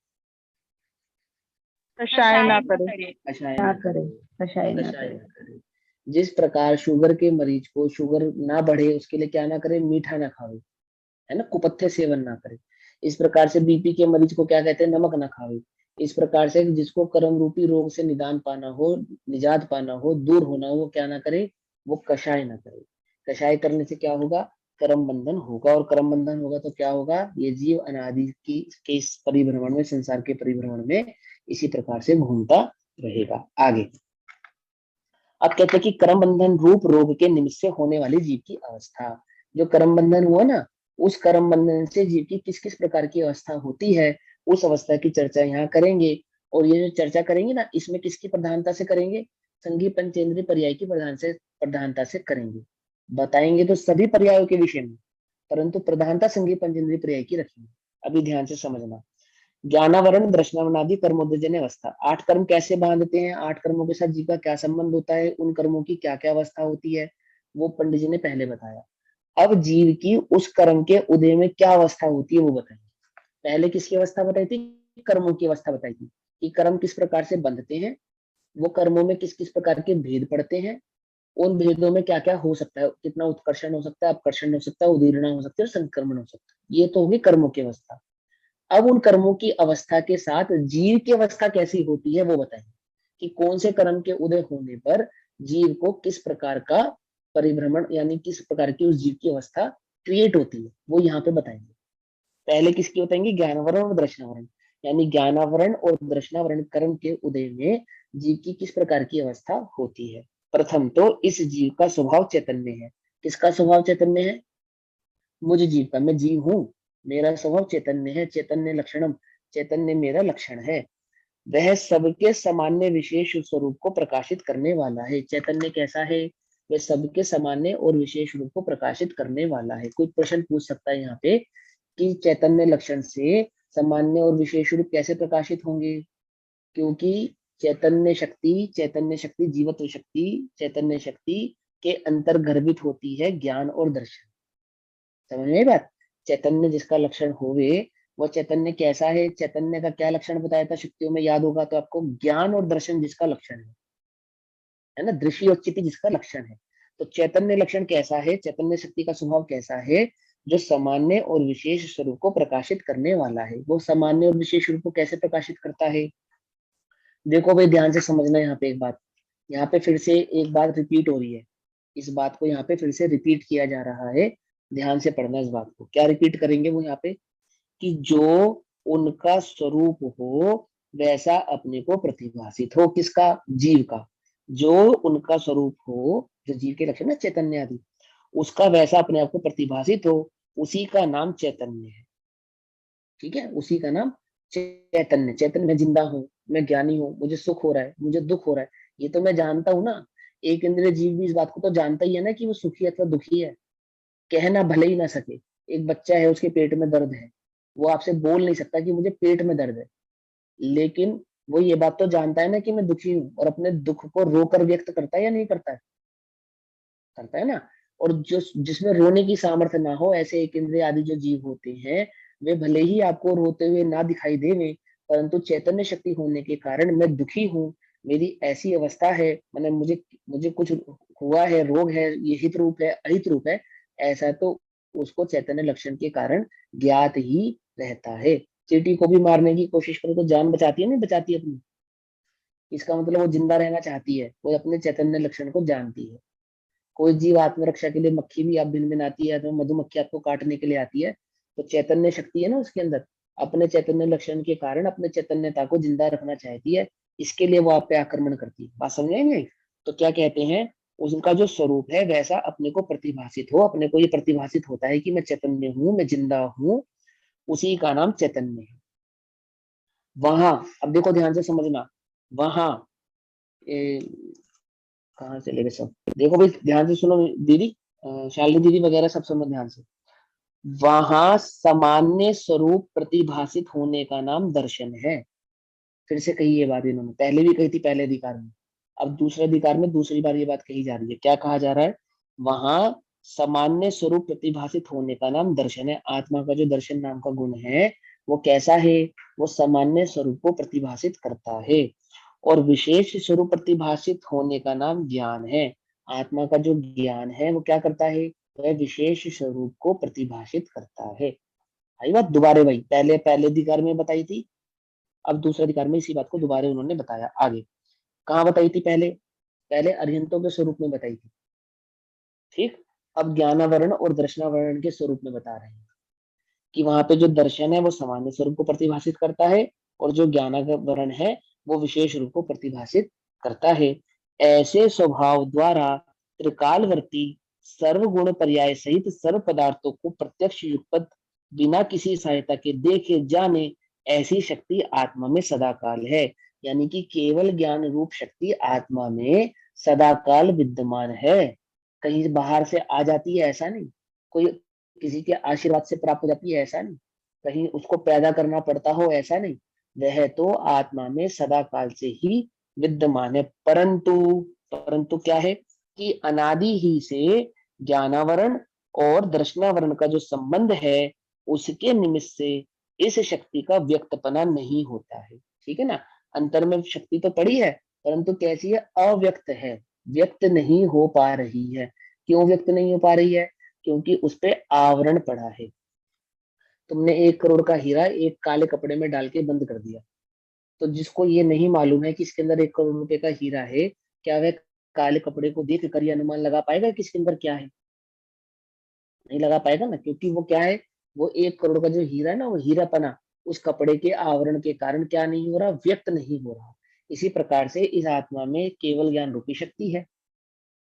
कषाय ना करे। कषाय ना ना करे, कषाय ना कषाय करे। ना करे। जिस प्रकार शुगर के मरीज को शुगर ना बढ़े उसके लिए क्या ना करे, मीठा ना खावे, है ना, कुपथ्य सेवन ना करे। इस प्रकार से बीपी के मरीज को क्या कहते हैं, नमक ना खावे। इस प्रकार से जिसको कर्म रूपी रोग से निदान पाना हो, निजात पाना हो, दूर होना हो, वो क्या ना करे, वो कषाय ना करे। कषाय करने से क्या होगा, कर्म बंधन होगा, और कर्म बंधन होगा तो क्या होगा, ये जीव अनादि की के इस परिभ्रमण में, संसार के परिभ्रमण में इसी प्रकार से घूमता रहेगा। आगे अब कहते हैं कि कर्म बंधन रूप रोग के निमित्त से होने वाली जीव की अवस्था। जो कर्म बंधन हुआ ना, उस कर्म बंधन से जीव की किस किस प्रकार की अवस्था होती है, उस अवस्था की चर्चा यहाँ करेंगे। और ये जो चर्चा करेंगे ना, इसमें किसकी प्रधानता से करेंगे, संघी पंचेंद्रीय पर्याय की प्रधानता से करेंगे। बताएंगे तो सभी पर्यायों के विषय में, परंतु प्रधानता संघी पंचेंद्रीय पर्याय की रखेंगे। अभी ध्यान से समझना। ज्ञानावरण दर्शनावनादि कर्मोदजन्य अवस्था, 8 कर्म कैसे बांधते हैं, 8 कर्मों के साथ जीव का क्या संबंध होता है, उन कर्मों की क्या क्या अवस्था होती है, वो पंडित जी ने पहले बताया। अब जीव की उस कर्म के उदय में क्या अवस्था होती है वो बताएंगे। पहले किसकी अवस्था बताई थी, कर्मों की अवस्था बताई थी, कि कर्म किस प्रकार से बंधते हैं, वो कर्मों में किस किस प्रकार के भेद पड़ते हैं, उन भेदों में क्या क्या हो सकता है, कितना उत्कर्षण हो सकता है, अपकर्षण हो सकता है, उदीर्णा हो सकती है और संक्रमण हो सकता है। ये तो होगी कर्मों की अवस्था। अब उन कर्मों की अवस्था के साथ जीव की अवस्था कैसी होती है वो बताएंगे, कि कौन से कर्म के उदय होने पर जीव को किस प्रकार का परिभ्रमण, यानी किस प्रकार की उस जीव की अवस्था क्रिएट होती है, वो यहाँ पे बताएंगे। पहले किसकी बताएंगे, ज्ञानावरण और दर्शनावरण, यानी ज्ञानावरण और दर्शनावरण कर्म के उदय में जीव की किस प्रकार की अवस्था होती है। प्रथम तो इस जीव का स्वभाव चैतन्य है। किसका स्वभाव चैतन्य है, मुझ जीव का, मैं जीव हूं, मेरा स्वभाव चैतन्य है, चैतन्य लक्षणम, चैतन्य मेरा लक्षण है। वह सबके सामान्य विशेष स्वरूप को प्रकाशित करने वाला है। चैतन्य कैसा है, वह सबके सामान्य और विशेष रूप को प्रकाशित करने वाला है। कोई प्रश्न पूछ सकता है यहाँ पे कि चैतन्य लक्षण से सामान्य और विशेष रूप कैसे प्रकाशित होंगे, क्योंकि चैतन्य शक्ति जीवत्व शक्ति, चैतन्य शक्ति के अंतर गर्भित होती है ज्ञान और दर्शन। समझ में आई बात, चैतन्य जिसका लक्षण होवे, वो चैतन्य कैसा है, चैतन्य का क्या लक्षण बताया था शक्तियों में, याद होगा तो आपको, ज्ञान और दर्शन जिसका लक्षण है ना, दृष्टि और चित्त जिसका लक्षण है। तो चैतन्य लक्षण कैसा है, चैतन्य शक्ति का स्वभाव कैसा है, जो सामान्य और विशेष स्वरूप को प्रकाशित करने वाला है। वो सामान्य और विशेष रूप को कैसे प्रकाशित करता है, देखो भाई ध्यान से समझना यहाँ पे एक बात, यहाँ पे फिर से एक बात रिपीट हो रही है, इस बात को यहाँ पे फिर से रिपीट किया जा रहा है, ध्यान से पढ़ना इस बात को। क्या रिपीट करेंगे वो यहाँ पे, कि जो उनका स्वरूप हो वैसा अपने को प्रतिभासित हो, किसका, जीव का, जो उनका स्वरूप हो, जो जीव के लक्षण है चैतन्य आदि, उसका वैसा अपने आप को प्रतिभासित हो, उसी का नाम चैतन्य है। ठीक है, उसी का नाम चैतन्य। चैतन्य, मैं जिंदा हूँ, मैं ज्ञानी हूँ, मुझे सुख हो रहा है, मुझे दुख हो रहा है, ये तो मैं जानता हूँ ना। एक इंद्रिय जीव भी इस बात को तो जानता ही है ना कि वो सुखी अथवा दुखी है, कहना भले ही ना सके। एक बच्चा है, उसके पेट में दर्द है, वो आपसे बोल नहीं सकता कि मुझे पेट में दर्द है, लेकिन वो ये बात तो जानता है ना कि मैं दुखी हूँ, और अपने दुख को रोकर व्यक्त करता है या नहीं करता है, करता है ना। और जो जिसमें रोने की सामर्थ्य ना हो, ऐसे एक इंद्रिय आदि जो जीव होते हैं, वे भले ही आपको रोते हुए ना दिखाई देवे, परंतु चैतन्य शक्ति होने के कारण मैं दुखी हूँ, मेरी ऐसी अवस्था है, मतलब मुझे मुझे कुछ हुआ है, रोग है, ये हित रूप है, अहित रूप है, ऐसा तो उसको चैतन्य लक्षण के कारण ज्ञात ही रहता है। चींटी को भी मारने की कोशिश करो तो जान बचाती है, नहीं बचाती अपनी, इसका मतलब वो जिंदा रहना चाहती है, वो अपने चैतन्य लक्षण को जानती है। कोई जीव आत्मरक्षा के लिए, मक्खी भी आप भिन भिन आती है, तो मधुमक्खी आपको काटने के लिए आती है, तो चैतन्य शक्ति है ना उसके अंदर, अपने चैतन्य लक्षण के कारण अपने चैतन्यता को जिंदा रखना चाहती है, इसके लिए वो आप पे आक्रमण करती है। बात समझ आई नहीं? तो क्या कहते हैं, उनका जो स्वरूप है वैसा अपने को प्रतिभासित हो, अपने को ये प्रतिभासित होता है कि मैं चैतन्य हूँ, मैं जिंदा हूँ, उसी का नाम चैतन्य है। वहां, अब देखो ध्यान से समझना, वहां कहाँ चले गए सब, देखो भाई ध्यान से सुनो दीदी, शालिनी दीदी वगैरह सब सुनो ध्यान से। वहां सामान्य स्वरूप प्रतिभासित होने का नाम दर्शन है। फिर से कही ये बात इन्होंने, पहले भी कही थी पहले अधिकार में, अब दूसरे अधिकार में दूसरी बार ये बात कही जा रही है। क्या कहा जा रहा है, वहां सामान्य स्वरूप प्रतिभासित होने का नाम दर्शन है। आत्मा का जो दर्शन नाम का गुण है वो कैसा है, वो सामान्य स्वरूप को प्रतिभासित करता है, और विशेष स्वरूप प्रतिभासित होने का नाम ज्ञान है। आत्मा का जो ज्ञान है वो क्या करता है, वह विशेष स्वरूप को प्रतिभाषित करता है। आई बात दोबारा भाई, पहले पहले अधिकार में बताई थी, अब दूसरे अधिकार में इसी बात को दोबारा उन्होंने बताया। आगे कहाँ बताई थी, पहले पहले अरिहंतों के स्वरूप में बताई थी, ठीक। अब ज्ञानावरण और दर्शनावरण के स्वरूप में बता रहे हैं कि वहां पे जो दर्शन है वो सामान्य स्वरूप को प्रतिभाषित करता है, और जो ज्ञानावरण है वो विशेष रूप को प्रतिभाषित करता है। ऐसे स्वभाव द्वारा त्रिकालवर्ती सर्वगुण पर्याय सहित सर्व पदार्थों को प्रत्यक्ष युगपत बिना किसी सहायता के देखे जाने, ऐसी शक्ति आत्मा में सदाकाल है। यानी कि केवल ज्ञान रूप शक्ति आत्मा में सदाकाल विद्यमान है, कहीं बाहर से आ जाती है ऐसा नहीं, कोई किसी के आशीर्वाद से प्राप्त हो जाती है ऐसा नहीं, कहीं उसको पैदा करना पड़ता हो ऐसा नहीं, वह तो आत्मा में सदा काल से ही विद्यमान है। परंतु परंतु क्या है कि अनादि ही से ज्ञानावरण और दर्शनावरण का जो संबंध है, उसके निमित्त से इस शक्ति का व्यक्तपना नहीं होता है। ठीक है ना, अंतर में शक्ति तो पड़ी है, परंतु कैसी है, अव्यक्त है, व्यक्त नहीं हो पा रही है। क्यों व्यक्त नहीं हो पा रही है, क्योंकि उस पे आवरण पड़ा है। तुमने 1 करोड़ का हीरा एक काले कपड़े में डाल के बंद कर दिया, तो जिसको ये नहीं मालूम है कि इसके अंदर 1 करोड़ रुपए का हीरा है, क्या वह काले कपड़े को देख कर ये अनुमान लगा पाएगा कि इसके अंदर क्या है? नहीं लगा पाएगा ना, क्योंकि वो क्या है, वो 1 करोड़ का जो हीरा है ना, वो हीरापना उस कपड़े के आवरण के कारण क्या नहीं हो रहा, व्यक्त नहीं हो रहा। इसी प्रकार से इस आत्मा में केवल ज्ञान रूपी शक्ति है,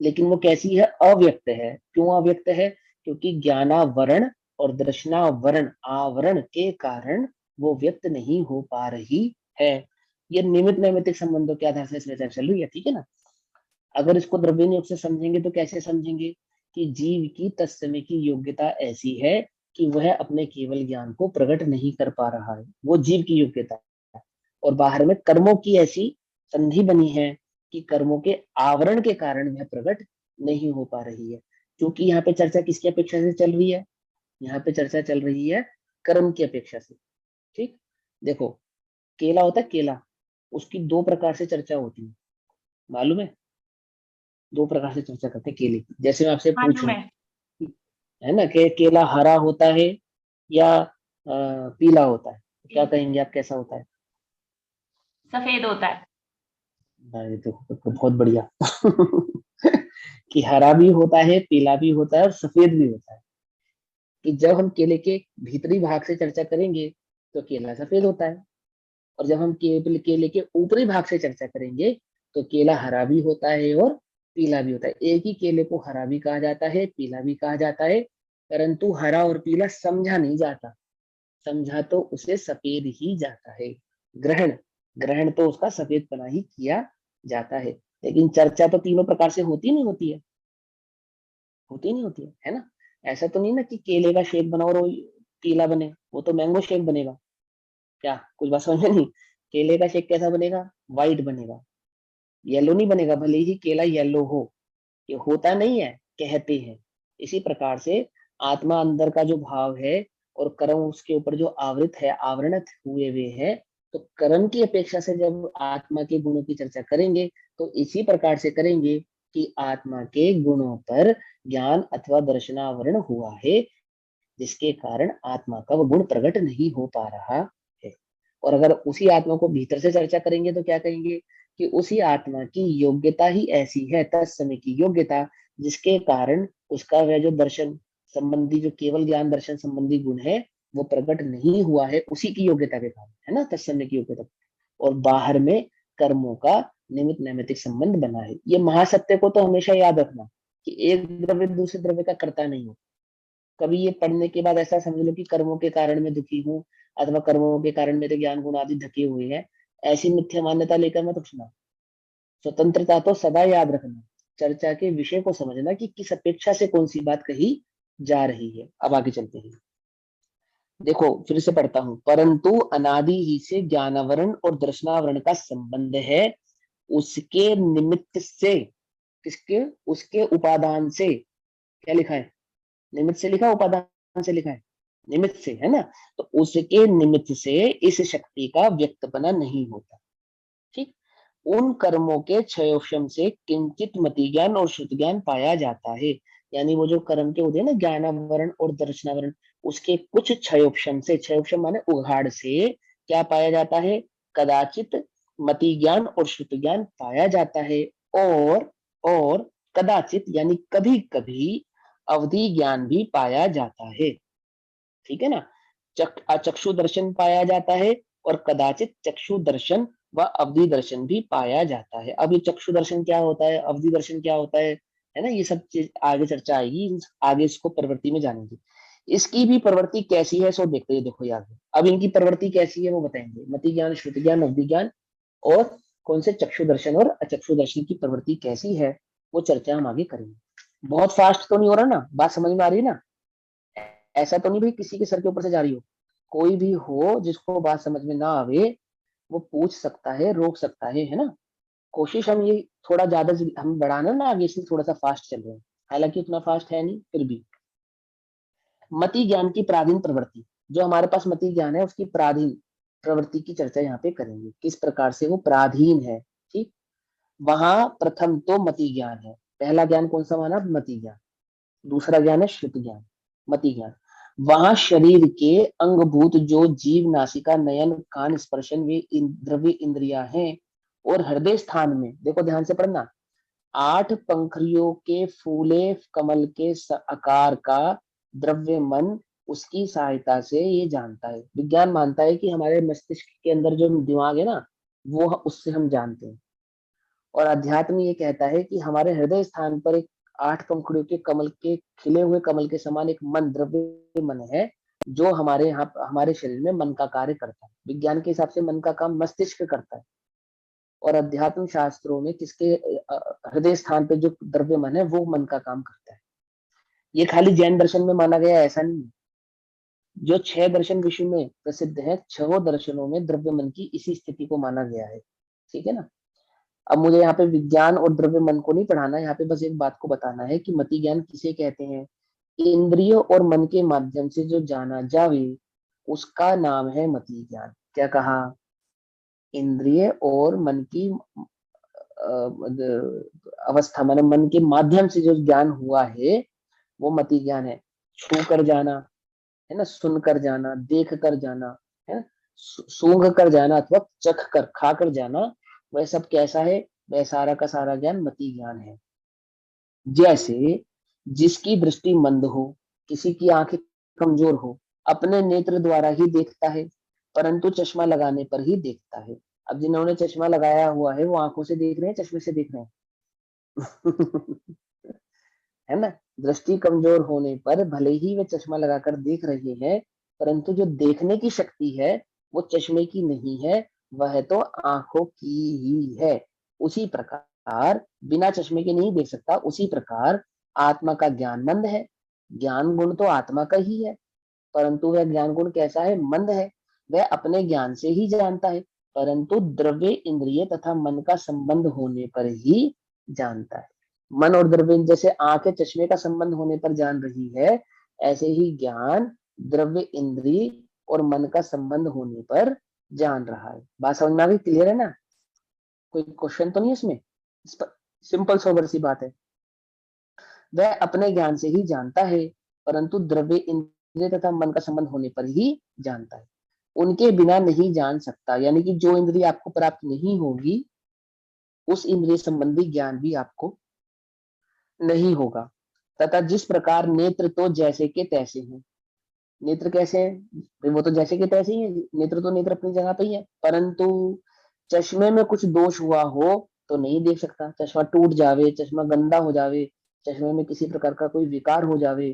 लेकिन वो कैसी है, अव्यक्त है। क्यों अव्यक्त है, क्योंकि ज्ञानावरण और दर्शनावरण आवरण के कारण वो व्यक्त नहीं हो पा रही है। ये निमित्त नैमित्तिक संबंधों के आधार से इसमें चर्चा चल रही है, ठीक है ना। अगर इसको द्रव्य नियोग से समझेंगे तो कैसे समझेंगे, कि जीव की तत्समय की योग्यता ऐसी है कि वह अपने केवल ज्ञान को प्रकट नहीं कर पा रहा है, वो जीव की योग्यता है। और बाहर में कर्मों की ऐसी संधि बनी है कि कर्मों के आवरण के कारण वह प्रकट नहीं हो पा रही है। क्योंकि यहाँ पे चर्चा किसकी अपेक्षा से चल रही है, यहाँ पे चर्चा चल रही है कर्म की अपेक्षा से। ठीक, देखो केला होता है केला, उसकी 2 प्रकार से चर्चा होती है, मालूम है? 2 प्रकार से चर्चा करते हैं केले की। जैसे मैं आपसे पूछूं, है ना, कि केला हरा होता है या पीला होता है, क्या कहेंगे आप, कैसा होता है? सफेद होता है। भाई तो बहुत बढ़िया कि हरा भी होता है, पीला भी होता है और सफेद भी होता है। कि जब हम केले के भीतरी भाग से चर्चा करेंगे तो केला सफेद होता है, और जब हम केले के ऊपरी भाग से चर्चा करेंगे तो केला हरा भी होता है और पीला भी होता है। एक ही केले को हरा भी कहा जाता है, पीला भी कहा जाता है, परंतु हरा और पीला समझा नहीं जाता, समझा तो उसे सफेद ही जाता है। ग्रहण ग्रहण तो उसका सफेद पना ही किया जाता है। लेकिन चर्चा तो तीनों प्रकार से होती नहीं होती है, होती नहीं होती है ना। ऐसा तो नहीं ना कि केले का शेक बनाओ और वो पीला बने, वो तो मैंगो शेक बनेगा। क्या कुछ बात समझ में नहीं? केले का शेक कैसा बनेगा? वाइट बनेगा, येलो नहीं बनेगा, भले ही केला येलो हो। ये होता नहीं है, कहते हैं। इसी प्रकार से आत्मा अंदर का जो भाव है और कर्म उसके ऊपर जो आवृत है, आवरणत हुए हुए है, तो कर्म की अपेक्षा से जब आत्मा के गुणों की चर्चा करेंगे तो इसी प्रकार से करेंगे कि आत्मा के गुणों पर ज्ञान अथवा दर्शनावरण हुआ है, जिसके कारण आत्मा का वो गुण प्रकट नहीं हो पा रहा है। और अगर उसी आत्मा को भीतर से चर्चा करेंगे तो क्या कहेंगे कि उसी आत्मा की योग्यता ही ऐसी है, तत्समय की योग्यता, जिसके कारण उसका वह जो दर्शन संबंधी, जो केवल ज्ञान दर्शन संबंधी गुण है, वो प्रकट नहीं हुआ है उसी की योग्यता के कारण, है ना, तत्समय की योग्यता। और बाहर में कर्मों का निमित्त नैमित्तिक संबंध बना है। ये महासत्य को तो हमेशा याद रखना कि एक द्रव्य दूसरे द्रव्य का कर्ता नहीं हो। कभी ये पढ़ने के बाद ऐसा समझ लो कि कर्मों के कारण मैं दुखी हूँ, अथवा कर्मों के कारण मेरे ज्ञान गुण आदि ढके हुए हैं, ऐसी मिथ्या मान्यता लेकर मत उठना। स्वतंत्रता तो सदा याद रखना, चर्चा के विषय को समझना कि किस अपेक्षा से कौन सी बात कही जा रही है। अब आगे चलते हैं। देखो फिर से पढ़ता हूं। परंतु अनादि ही से ज्ञानावरण और दर्शनावरण का संबंध है उसके निमित्त से, किसके? उसके उपादान से। क्या लिखा है? निमित्त से लिखा, उपादान से लिखा है? निमित्त से, है ना। तो उसके निमित्त से इस शक्ति का व्यक्तपना नहीं होता। ठीक। उन कर्मों के क्षयोक्षम से किंचित मति ज्ञान और श्रुत ज्ञान पाया जाता है। यानी वो जो कर्म के होते हैं ना, ज्ञानावरण और दर्शनावरण, उसके कुछ क्षयोक्षम से, क्षयोक्षम माने उघाड़ से क्या पाया जाता है? कदाचित मति ज्ञान और श्रुत ज्ञान पाया जाता है। और कदाचित यानी कभी कभी अवधि ज्ञान भी पाया जाता है। ठीक है ना। चक्षु दर्शन पाया जाता है और कदाचित चक्षु दर्शन व अवधि दर्शन भी पाया जाता है। अब ये चक्षु दर्शन क्या होता है, अवधि दर्शन क्या होता है ना, ये सब चीज आगे चर्चा आएगी, आगे इसको प्रवृत्ति में जानेंगे। इसकी भी प्रवृत्ति कैसी है सो देखते हैं। देखो याद, अब इनकी प्रवृत्ति कैसी है वो बताएंगे। मति ज्ञान, श्रुति ज्ञान, अवधि ज्ञान और कौन से चक्षु दर्शन और अचक्षु दर्शन की प्रवृत्ति कैसी है, वो चर्चा हम आगे करेंगे। बहुत फास्ट तो नहीं हो रहा ना, बात समझ में आ रही है ना? ऐसा तो नहीं भाई किसी के सर के ऊपर से जा रही हो। कोई भी हो जिसको बात समझ में ना आवे, वो पूछ सकता है, रोक सकता है ना। कोशिश हम ये थोड़ा ज्यादा हम बढ़ाना ना आगे, इसलिए थोड़ा सा फास्ट चल रहे हैं, हालांकि उतना फास्ट है नहीं फिर भी। मति ज्ञान की प्राधीन प्रवृत्ति, जो हमारे पास मति ज्ञान है उसकी प्राधीन प्रवृत्ति की चर्चा यहाँ पे करेंगे, किस प्रकार से वो प्राधीन है। ठीक। वहां प्रथम तो मति ज्ञान है। पहला ज्ञान कौन सा माना? मति ज्ञान। दूसरा ज्ञान है श्रुति ज्ञान, मति ज्ञान। वहां शरीर के अंगभूत जो जीव, नासिका, नयन, कान, स्पर्शन वे द्रव्य इंद्रिया हैं, और हृदय स्थान में देखो ध्यान से पढ़ना, 8 पंखुड़ियों के फूले कमल के आकार का द्रव्य मन उसकी सहायता से ये जानता है। विज्ञान मानता है कि हमारे मस्तिष्क के अंदर जो दिमाग है ना, वो उससे हम जानते हैं। और अध्यात्म ये कहता है कि हमारे हृदय स्थान पर एक 8 पंखुड़ियों के कमल के खिले हुए कमल के समान एक मन, द्रव्य मन है, जो हमारे यहाँ हमारे शरीर में मन का कार्य करता है। विज्ञान के हिसाब से मन का काम मस्तिष्क करता है, और अध्यात्म शास्त्रों में किसके हृदय स्थान पे जो द्रव्य मन है वो मन का काम करता है। ये खाली जैन दर्शन में माना गया ऐसा नहीं है। जो 6 दर्शन विश्व में प्रसिद्ध है, 6 दर्शनों में द्रव्य मन की इसी स्थिति को माना गया है। ठीक है ना। अब मुझे यहाँ पे विज्ञान और द्रव्य मन को नहीं पढ़ाना, यहाँ पे बस एक बात को बताना है कि मति ज्ञान किसे कहते हैं। इंद्रियों और मन के माध्यम से जो जाना जावे उसका नाम है मति ज्ञान। क्या कहा? इंद्रिय और मन की अवस्था, माने मन के माध्यम से जो ज्ञान हुआ है वो मति ज्ञान है। छू कर जाना, है ना, सुन कर जाना, देख कर जाना, है ना, सूंघ कर जाना अथवा चख कर, खा कर जाना, वह सब कैसा है? वह सारा का सारा ज्ञान मति ज्ञान है। जैसे जिसकी दृष्टि मंद हो, किसी की आंखें कमजोर हो, अपने नेत्र द्वारा ही देखता है, परंतु चश्मा लगाने पर ही देखता है। अब जिन्होंने चश्मा लगाया हुआ है वो आंखों से देख रहे हैं, चश्मे से देख रहे हैं? है ना? दृष्टि कमजोर होने पर भले ही वे चश्मा लगाकर देख रहे हैं, परंतु जो देखने की शक्ति है वो चश्मे की नहीं है, वह तो आंखों की ही है। उसी प्रकार बिना चश्मे के नहीं देख सकता, उसी प्रकार आत्मा का ज्ञान मंद है। ज्ञान गुण तो आत्मा का ही है, परंतु वह ज्ञान गुण कैसा है? मंद है। वह अपने ज्ञान से ही जानता है, परंतु द्रव्य इंद्रिय तथा मन का संबंध होने पर ही जानता है। मन और द्रव्य, जैसे आंखें चश्मे का संबंध होने पर जान रही है, ऐसे ही ज्ञान द्रव्य इंद्रिय और मन का संबंध होने पर जान रहा है। बात समझ में आ गई? क्लियर है ना? कोई क्वेश्चन तो नहीं इसमें? सिंपल सोबर सी बात है। वह अपने ज्ञान से ही जानता है, परंतु द्रव्य इंद्रिय तथा मन का संबंध होने पर ही जानता है। उनके बिना नहीं जान सकता, यानी कि जो इंद्रिय आपको प्राप्त नहीं होगी उस इंद्रिय संबंधी ज्ञान भी आपको नहीं होगा। तथा जिस प्रकार नेत्र तो जैसे के तैसे हैं, नेत्र कैसे हैं? वो तो जैसे के तैसे ही है, नेत्र तो नेत्र अपनी जगह पे ही है, परंतु चश्मे में कुछ दोष हुआ हो तो नहीं देख सकता। चश्मा टूट जावे, चश्मा गंदा हो जावे, चश्मे में किसी प्रकार का कोई विकार हो जावे,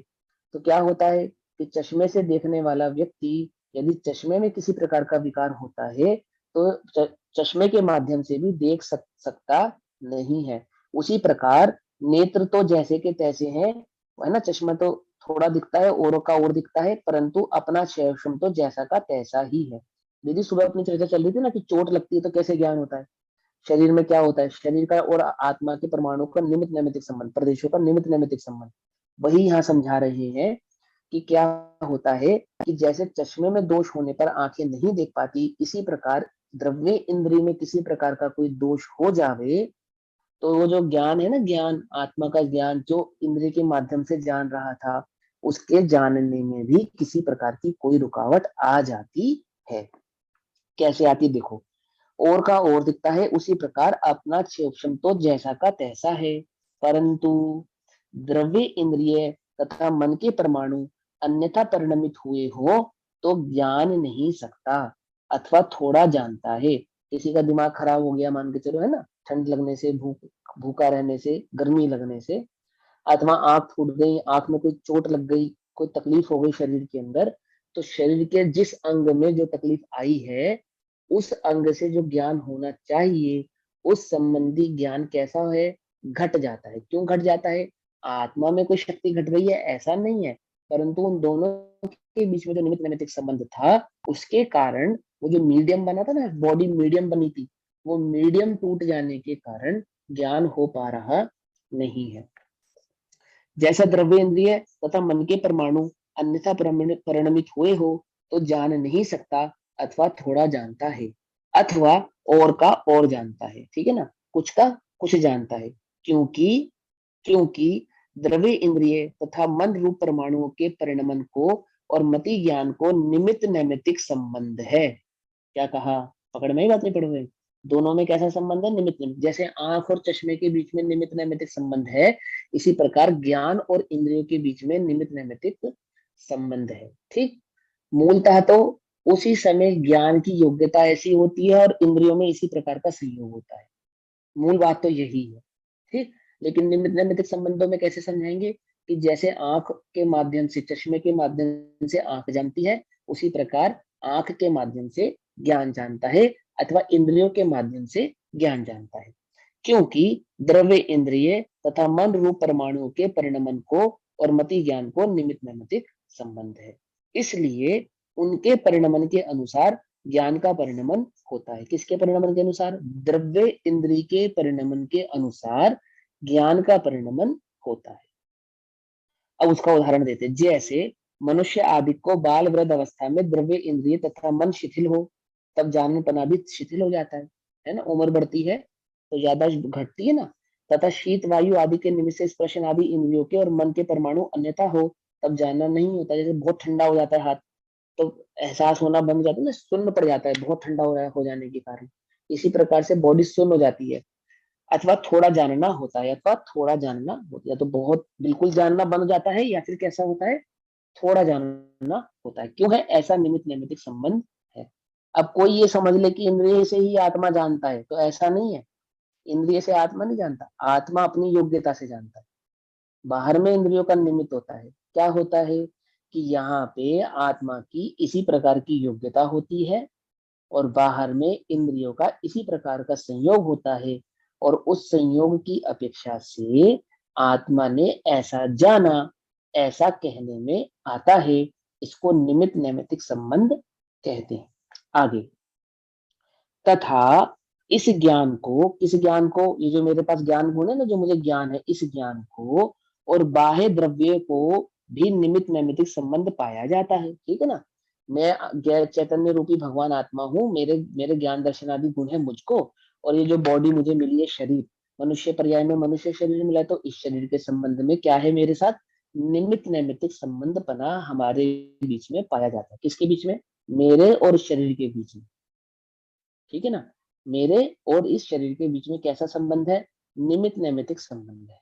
तो क्या होता है कि चश्मे से देखने वाला व्यक्ति यदि चश्मे में किसी प्रकार का विकार होता है तो चश्मे के माध्यम से भी देख सकता नहीं है। उसी प्रकार नेत्र तो जैसे के तैसे हैं, है ना? चश्मा तो थोड़ा दिखता है, औरों का और दिखता है, परंतु अपना क्षेत्र तो जैसा का तैसा ही है। दीदी सुबह अपनी चर्चा चल रही थी ना कि चोट लगती है तो कैसे ज्ञान होता है। शरीर में क्या होता है? शरीर का और आत्मा के परमाणु का निमित्त नैमित्तिक संबंध, प्रदेशों का निमित्त नैमित्तिक संबंध, वही यहाँ समझा रहे हैं कि क्या होता है कि जैसे चश्मे में दोष होने पर आंखें नहीं देख पाती, इसी प्रकार द्रव्य इंद्रिय में किसी प्रकार का कोई दोष हो जावे तो वो जो ज्ञान है ना, ज्ञान आत्मा का ज्ञान जो इंद्रिय के माध्यम से जान रहा था, उसके जानने में भी किसी प्रकार की कोई रुकावट आ जाती है। कैसे आती? देखो, और का और दिखता है, उसी प्रकार अपना क्षेत्र तो जैसा का तैसा है, परंतु द्रव्य इंद्रिय तथा मन के परमाणु अन्यथा परिणमित हुए हो तो ज्ञान नहीं सकता, अथवा थोड़ा जानता है। किसी का दिमाग खराब हो गया मान के चलो, है ना, ठंड लगने से, भूखा रहने से, गर्मी लगने से, अथवा आंख फूट गई, आंख में कोई चोट लग गई, कोई तकलीफ हो गई शरीर के अंदर, तो शरीर के जिस अंग में जो तकलीफ आई है उस अंग से जो ज्ञान होना चाहिए उस संबंधी ज्ञान कैसा है? घट जाता है। क्यों घट जाता है? आत्मा में कोई शक्ति घट रही है ऐसा नहीं है, परंतु उन दोनों के बीच में जो निमित्त नैमित्तिक संबंध था उसके कारण वो जो मीडियम बना था ना, बॉडी मीडियम बनी थी, वो मीडियम टूट जाने के कारण ज्ञान हो पा रहा नहीं है। जैसा द्रव्य इंद्रिय तथा मन के परमाणु अन्यथा परिणमित हुए हो तो जान नहीं सकता, अथवा थोड़ा जानता है, अथवा और का और जानता है। ठीक है ना? कुछ का कुछ जानता है, क्योंकि क्योंकि द्रव्य इंद्रिय तथा मन रूप परमाणुओं के परिणमन को और मति ज्ञान को निमित्त नैमित्तिक संबंध है। क्या कहा? पकड़ में ही बात नहीं पड़ रही? दोनों में कैसा संबंध है? निमित्त नैमित्तिक। जैसे आंख और चश्मे के बीच में निमित्त नैमित्तिक संबंध है, इसी प्रकार ज्ञान और इंद्रियों के बीच में निमित्त नैमित्तिक संबंध है। ठीक, मूलतः तो उसी समय ज्ञान की योग्यता ऐसी होती है और इंद्रियों में इसी प्रकार का संयोग होता है। मूल बात तो यही है। ठीक, लेकिन निमित्त नैमित्तिक संबंधों में कैसे समझाएंगे कि जैसे आंख के माध्यम से, चश्मे के माध्यम से आंख जानती है, उसी प्रकार आंख के माध्यम से ज्ञान जानता है, अथवा इंद्रियों के माध्यम से ज्ञान जानता है, क्योंकि द्रव्य इंद्रिय तथा मन रूप परमाणुओं के परिणमन को और मति ज्ञान को निमित्त नैमित्तिक संबंध है। इसलिए उनके परिणमन के अनुसार ज्ञान का परिणमन होता है। किसके परिणमन के अनुसार? द्रव्य इंद्रिय के परिणमन के अनुसार ज्ञान का परिणमन होता है। अब उसका उदाहरण देते हैं। जैसे मनुष्य आदि को बाल वृद्ध अवस्था में द्रव्य इंद्रिय तथा मन शिथिल हो, तब जानपना भी शिथिल हो जाता है ना? उम्र बढ़ती है तो याददाश्त घटती है ना। तथा शीत वायु आदि के निमित्त से स्पर्शन आदि इंद्रियों के और मन के परमाणु अन्यथा हो, तब जानना नहीं होता। जैसे बहुत ठंडा हो जाता है हाथ तो एहसास होना बंद हो जाता है ना, सुन्न पड़ जाता है बहुत ठंडा हो जाने के कारण। इसी प्रकार से बॉडी सुन्न हो जाती है। अथवा थोड़ा जानना होता है, अथवा थोड़ा जानना होता है, या तो बहुत बिल्कुल जानना बन जाता है, या फिर कैसा होता है, थोड़ा जानना होता है। क्यों है ऐसा? निमित्त नैमित्तिक संबंध है। अब कोई ये समझ ले कि इंद्रिय से ही आत्मा जानता है, तो ऐसा नहीं है। इंद्रिय से आत्मा नहीं जानता, आत्मा अपनी योग्यता से जानता है। बाहर में इंद्रियों का निमित्त होता है। क्या होता है कि यहाँ पे आत्मा की इसी प्रकार की योग्यता होती है, और बाहर में इंद्रियों का इसी प्रकार का संयोग होता है, और उस संयोग की अपेक्षा से आत्मा ने ऐसा जाना, ऐसा कहने में आता है। इसको निमित्त नैमित्तिक संबंध कहते हैं। आगे, तथा इस ज्ञान को, किस ज्ञान को? ये जो मेरे पास ज्ञान गुण है ना, जो मुझे ज्ञान है, इस ज्ञान को और बाह्य द्रव्य को भी निमित्त नैमित्तिक संबंध पाया जाता है। ठीक है ना? मैं गैर चैतन्य रूपी भगवान आत्मा हूँ, मेरे मेरे ज्ञान दर्शन आदि गुण है मुझको, और ये जो बॉडी मुझे मिली है, शरीर, मनुष्य पर्याय में मनुष्य शरीर मिला, तो इस शरीर के संबंध में क्या है मेरे साथ? निमित्त नैमित्तिक संबंध बना हमारे बीच में पाया जाता है। किसके बीच में? मेरे और शरीर के बीच में। ठीक है ना? मेरे और इस शरीर के बीच में कैसा संबंध है? निमित्त नैमित्तिक संबंध है।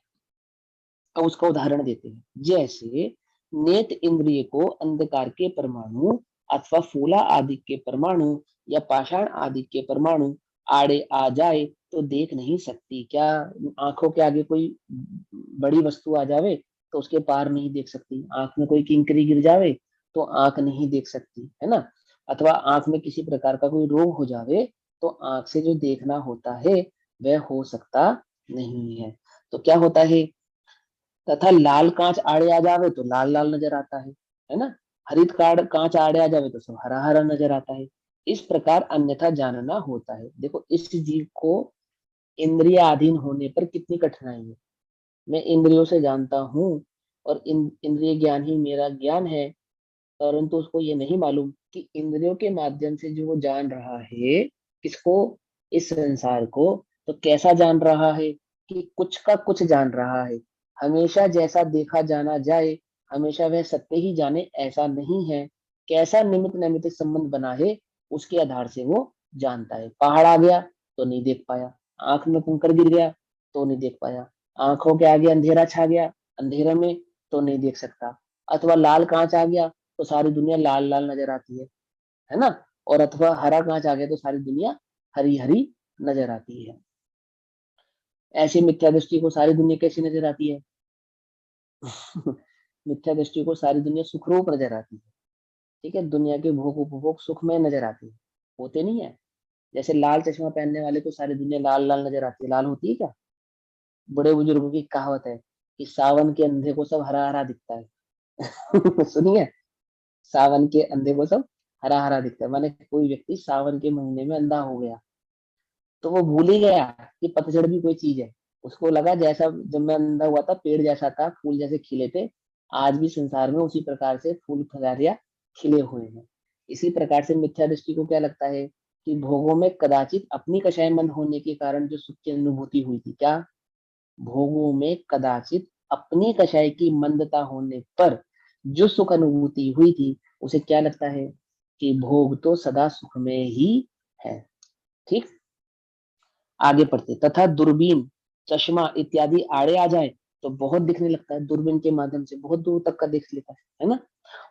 अब उसका उदाहरण देते हैं। जैसे नेत्र इंद्रिय को अंधकार के परमाणु अथवा फूला आदि के परमाणु या पाषाण आदि के परमाणु आड़े आ जाए तो देख नहीं सकती। क्या आंखों के आगे कोई बड़ी वस्तु आ जावे तो उसके पार नहीं देख सकती? आंख में कोई किंकरी गिर जावे तो आंख नहीं देख सकती, है ना? अथवा आंख में किसी प्रकार का कोई रोग हो जावे तो आंख से जो देखना होता है वह हो सकता नहीं है। तो क्या होता है? तथा लाल कांच आड़े आ जावे तो लाल लाल नजर आता है ना? हरित कार्ड कांच आड़े आ जावे तो सब हरा हरा नजर आता है। इस प्रकार अन्यथा जानना होता है। देखो, इस जीव को इंद्रिय अधीन होने पर कितनी कठिनाई है। मैं इंद्रियों से जानता हूँ और इंद्रिय ज्ञान ही मेरा ज्ञान है, परंतु उसको ये नहीं मालूम कि इंद्रियों के माध्यम से जो वो जान रहा है, किसको? इस संसार को, तो कैसा जान रहा है कि कुछ का कुछ जान रहा है। हमेशा जैसा देखा जाना जाए, हमेशा वह सत्य ही जाने, ऐसा नहीं है। कैसा निमित्त नैमित्तिक संबंध बना है, उसके आधार से वो जानता है। पहाड़ आ गया तो नहीं देख पाया, आंख में कंकड़ गिर गया तो नहीं देख पाया, आंखों के आगे अंधेरा छा गया, अंधेरे में तो नहीं देख सकता। अथवा लाल कांच आ गया तो सारी दुनिया लाल लाल नजर आती है ना? और अथवा हरा कांच आ गया तो सारी दुनिया हरी हरी नजर आती है। ऐसी मिथ्या दृष्टि को सारी दुनिया कैसी नजर आती है? मिथ्या दृष्टि को सारी दुनिया सुखरूप नजर आती है। ठीक है? दुनिया के भोग उपभोग सुखमय नजर आती है, होते नहीं है। जैसे लाल चश्मा पहनने वाले को सारी दुनिया लाल लाल नजर आती है, लाल होती है क्या? बड़े बुजुर्गों की कहावत है कि सावन के अंधे को सब हरा हरा दिखता है। सुनिए, सावन के अंधे को सब हरा हरा दिखता है। माने कोई व्यक्ति सावन के महीने में अंधा हो गया तो वो भूल ही गया कि पतझड़ भी कोई चीज है। उसको लगा जैसा जब मैं अंधा हुआ था, पेड़ जैसा था, फूल जैसे खिले थे, आज भी संसार में उसी प्रकार से फूल फुलारियां खिले हुए हैं। इसी प्रकार से मिथ्या दृष्टि को क्या लगता है कि भोगों में कदाचित अपनी कषायमंद होने के कारण जो सुख की अनुभूति हुई थी, क्या? भोगों में कदाचित अपनी कषाय की मंदता होने पर जो सुख अनुभूति हुई थी, उसे क्या लगता है कि भोग तो सदा सुख में ही है। ठीक, आगे पढ़ते। तथा दूरबीन, चश्मा इत्यादि आड़े आ जाए तो बहुत दिखने लगता है। दूरबीन के माध्यम से बहुत दूर तक का देख लेता है ना?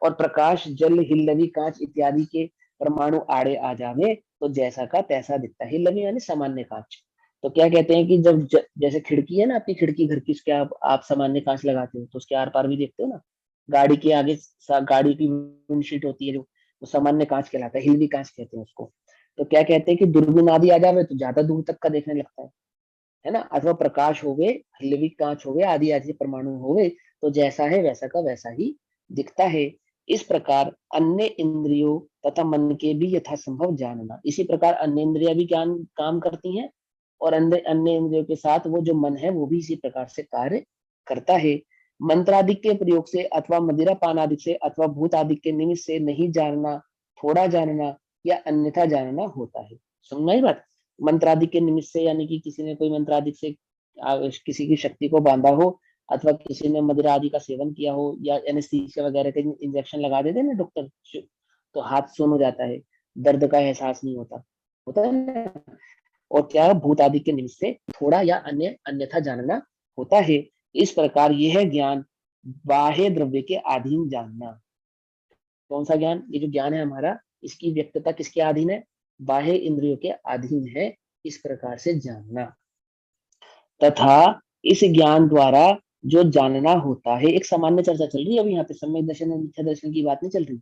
और प्रकाश, जल, हिल्लवी, कांच इत्यादि के परमाणु आड़े आ जावे तो जैसा का तैसा दिखता है। हिल्लवी यानी सामान्य कांच। तो क्या कहते हैं कि जब जैसे खिड़की है ना, आपकी खिड़की घर की, उसके आप सामान्य कांच लगाते हो तो उसके आर पार भी देखते हो ना। गाड़ी के आगे गाड़ी की विंडशीट होती है जो, वो सामान्य कांच कहलाता है, हिल्लवी कांच कहते हैं उसको। तो क्या कहते हैं कि दूरबीन आदि आ जावे तो ज्यादा दूर तक का देखने लगता है ना? अथवा प्रकाश हो गए, हिल्लवी कांच हो गए, आदि आदि परमाणु हो गए तो जैसा है वैसा का वैसा ही दिखता है। इस प्रकार अन्य इंद्रियों तथा मन के भी यथासंभव जानना। इसी प्रकार अन्य इंद्रियां भी ज्ञान काम करती हैं, और अन्य अन्य इंद्रियों के साथ वो जो मन है वो भी इसी प्रकार से कार्य करता है। मंत्रादि के प्रयोग से अथवा मदिरा पान आदि से अथवा भूत आदि के निमित्त से नहीं जानना, थोड़ा जानना या अन्यथा जानना होता है। सुनना ही बात। मंत्रादि के निमित्त से यानी कि किसी ने कोई मंत्रादि से किसी की शक्ति को बांधा हो, अथवा किसी ने मदिरा आदि का सेवन किया हो, या एनेस्थीसिया वगैरह के इंजेक्शन लगा देते हैं ना डॉक्टर, तो हाथ सुन हो जाता है, दर्द का एहसास नहीं होता, होता है ना? और क्या भूत आदि के निमित्त से थोड़ा या अन्यथा जानना होता है। इस प्रकार यह ज्ञान बाह्य द्रव्य के अधीन जानना। कौन सा ज्ञान? ये जो ज्ञान है हमारा, इसकी व्यक्तता किसके अधीन है? बाह्य इंद्रियों के अधीन है। इस प्रकार से जानना तथा इस ज्ञान द्वारा जो जानना होता है, एक सामान्य चर्चा चल रही है अभी यहाँ पे, सम्यक दर्शन और मिथ्या दर्शन की बात नहीं चल रही।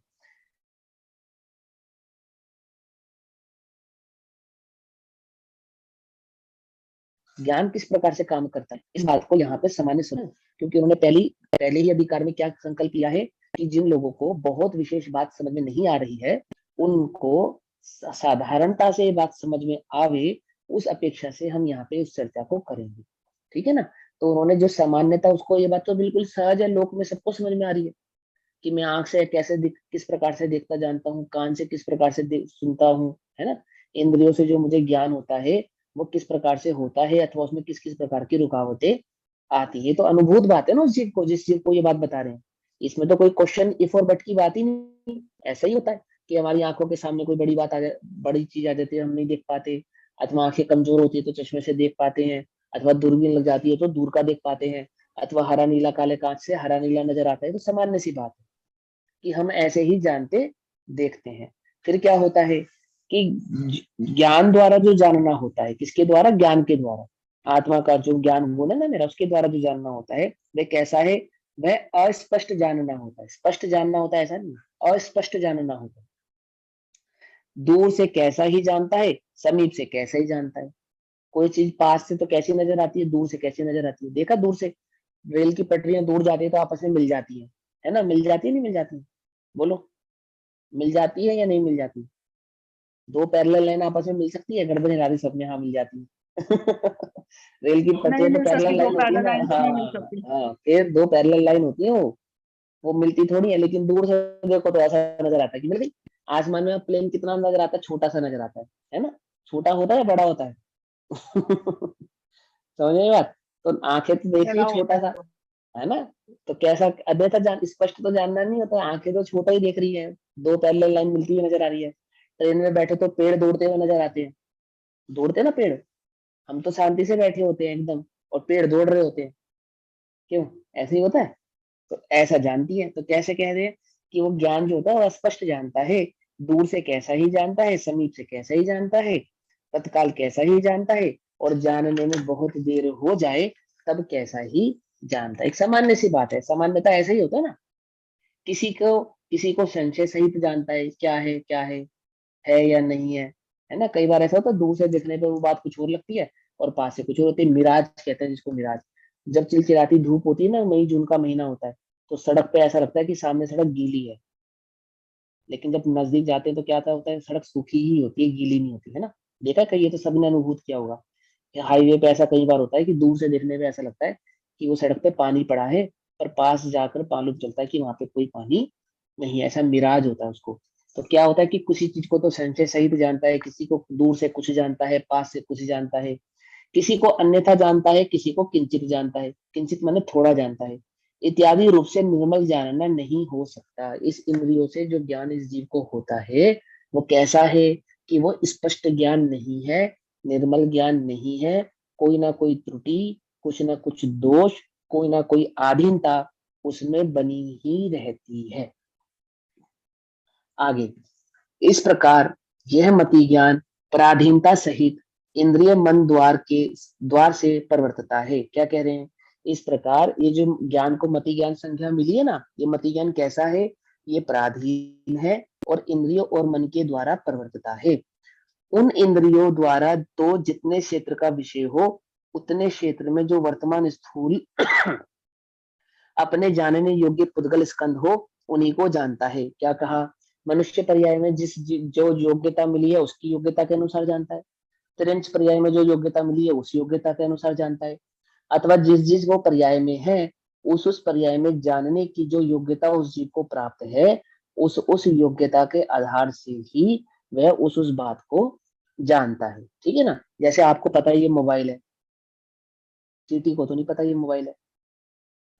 ज्ञान किस प्रकार से काम करता है, इस बात को यहाँ पे सामान्य सुना, क्योंकि उन्होंने पहले ही अधिकार में क्या संकल्प किया है कि जिन लोगों को बहुत विशेष बात समझ में नहीं आ रही है, उनको साधारणता से बात समझ में आवे, उस अपेक्षा से हम यहाँ पे इस चर्चा को करेंगे। ठीक है ना? तो उन्होंने जो सामान्यता, उसको, ये बात तो बिल्कुल सहज है, लोक में सबको समझ में आ रही है कि मैं आंख से किस प्रकार से देखता जानता हूँ, कान से किस प्रकार से सुनता हूँ, है ना, इंद्रियों से जो मुझे ज्ञान होता है वो किस प्रकार से होता है, अथवा उसमें किस किस प्रकार की रुकावटें आती है। तो अनुभूत बात है ना उस चीज को, जिस चीज को ये बात बता रहे हैं। इसमें तो कोई क्वेश्चन इफ और बट की बात ही नहीं। ऐसा ही होता है कि हमारी आंखों के सामने कोई बड़ी बात आ जाए, बड़ी चीज आ जाती है, हम नहीं देख पाते, अथवा आंखें कमजोर होती है तो चश्मे से देख पाते हैं, अथवा दूरबीन लग जाती है तो दूर का देख पाते हैं, अथवा हरा नीला काले कांच से हरा नीला नजर आता है। तो सामान्य सी बात है कि हम ऐसे ही जानते देखते हैं। फिर क्या होता है कि ज्ञान द्वारा जो जानना होता है, किसके द्वारा? ज्ञान के द्वारा। आत्मा का जो ज्ञान बोला ना मेरा, उसके द्वारा जो जानना होता है वह कैसा है? वह अस्पष्ट जानना होता है। स्पष्ट जानना होता है ऐसा नहीं, अस्पष्ट जानना होता है। दूर से कैसा ही जानता है, समीप से कैसा ही जानता है। कोई चीज पास से तो कैसी नजर आती है, दूर से कैसी नजर आती है। देखा, दूर से रेल की पटरियां दूर जाती है तो आपस में मिल जाती है ना? मिल जाती है, नहीं मिल जाती? बोलो, मिल जाती है या नहीं मिल जाती? दो पैरेलल लाइन आपस में मिल सकती है? गड़बड़ हिला दी सबने, हाँ मिल जाती है। रेल की पटरियां तो पैरेलल लाइन होती है ना, हाँ, फिर दो पैरेलल लाइन होती है, वो मिलती थोड़ी है। लेकिन दूर से देखो तो ऐसा नजर आता है कि मिल गई। आसमान में प्लेन कितना नजर आता है? छोटा सा नजर आता है ना? छोटा होता है या बड़ा होता है? समझ ये बात? तो आंखें तो देख रही है छोटा सा, है ना? तो कैसा अन्यथा स्पष्ट तो जानना नहीं होता, आंखें तो छोटा ही देख रही है, दो पैरेलल लाइन मिलती हुई नजर आ रही है। ट्रेन में बैठे तो पेड़ दौड़ते हुए नजर आते हैं, दौड़ते ना पेड़, हम तो शांति से बैठे होते हैं एकदम, और पेड़ दौड़ रहे होते हैं। क्यों? ऐसे ही होता है। तो ऐसा जानती है। तो कैसे कह रहे हैं कि वो ज्ञान जो होता है वो स्पष्ट जानता है, दूर से कैसा ही जानता है, समीप से कैसा ही जानता है, तत्काल कैसा ही जानता है, और जानने में बहुत देर हो जाए तब कैसा ही जानता है। एक सामान्य सी बात है, सामान्यता ऐसा ही होता है ना। किसी को संशय सहित जानता है, क्या है या नहीं है ना? कई बार ऐसा होता है, दूर से देखने पे वो बात कुछ और लगती है और पास से कुछ और होती है। मिराज कहते हैं जिसको, मिराज। जब चिलचिलाती धूप होती है ना, मई जून का महीना होता है, तो सड़क पे ऐसा लगता है कि सामने सड़क गीली है, लेकिन जब नजदीक जाते हैं तो क्या होता है, सड़क सूखी ही होती है, गीली नहीं होती, है ना? देखा कहीं, ये तो सबने अनुभूत किया होगा। हाईवे पे ऐसा कई बार होता है कि दूर से देखने पे ऐसा लगता है कि वो सड़क पे पानी पड़ा है, पर पास जाकर मालूम चलता है कि वहां पे कोई पानी नहीं है। ऐसा मिराज होता है उसको। तो क्या होता है कि किसी चीज को तो संशय सहित जानता है, किसी को दूर से कुछ जानता है, पास से कुछ जानता है, किसी को अन्यथा जानता है, किसी को किंचित जानता है, किंचित माने थोड़ा जानता है, इत्यादि रूप से निर्मल जानना नहीं हो सकता। इस इंद्रियों से जो ज्ञान इस जीव को होता है वो कैसा है कि वो स्पष्ट ज्ञान नहीं है, निर्मल ज्ञान नहीं है, कोई ना कोई त्रुटि, कुछ ना कुछ दोष, कोई ना कोई आधीनता उसमें बनी ही रहती है। आगे, इस प्रकार यह मति ज्ञान पराधीनता सहित इंद्रिय मन द्वार से प्रवर्तता है। क्या कह रहे हैं? इस प्रकार ये जो ज्ञान को मति ज्ञान संज्ञा मिली है ना, ये मति ज्ञान कैसा है? ये पराधीन है और इंद्रियों और मन के द्वारा प्रवर्तता है। उन इंद्रियों द्वारा तो जितने क्षेत्र का विषय हो, उतने क्षेत्र में जो वर्तमान स्थूल अपने जानने योग्य पुद्गल स्कंध हो, उन्हीं को जानता है। क्या कहा? मनुष्य पर्याय में जो योग्यता मिली है उसकी योग्यता के अनुसार जानता है। त्रिंच पर्याय में जो योग्यता मिली है उस योग्यता के अनुसार जानता है। अथवा जिस वो पर्याय में है, उस पर्याय में जानने की जो योग्यता उस जीव को प्राप्त है, उस योग्यता के आधार से ही वह उस बात को जानता है। ठीक है ना? जैसे आपको पता है ये मोबाइल है, चींटी को तो नहीं पता ये मोबाइल है,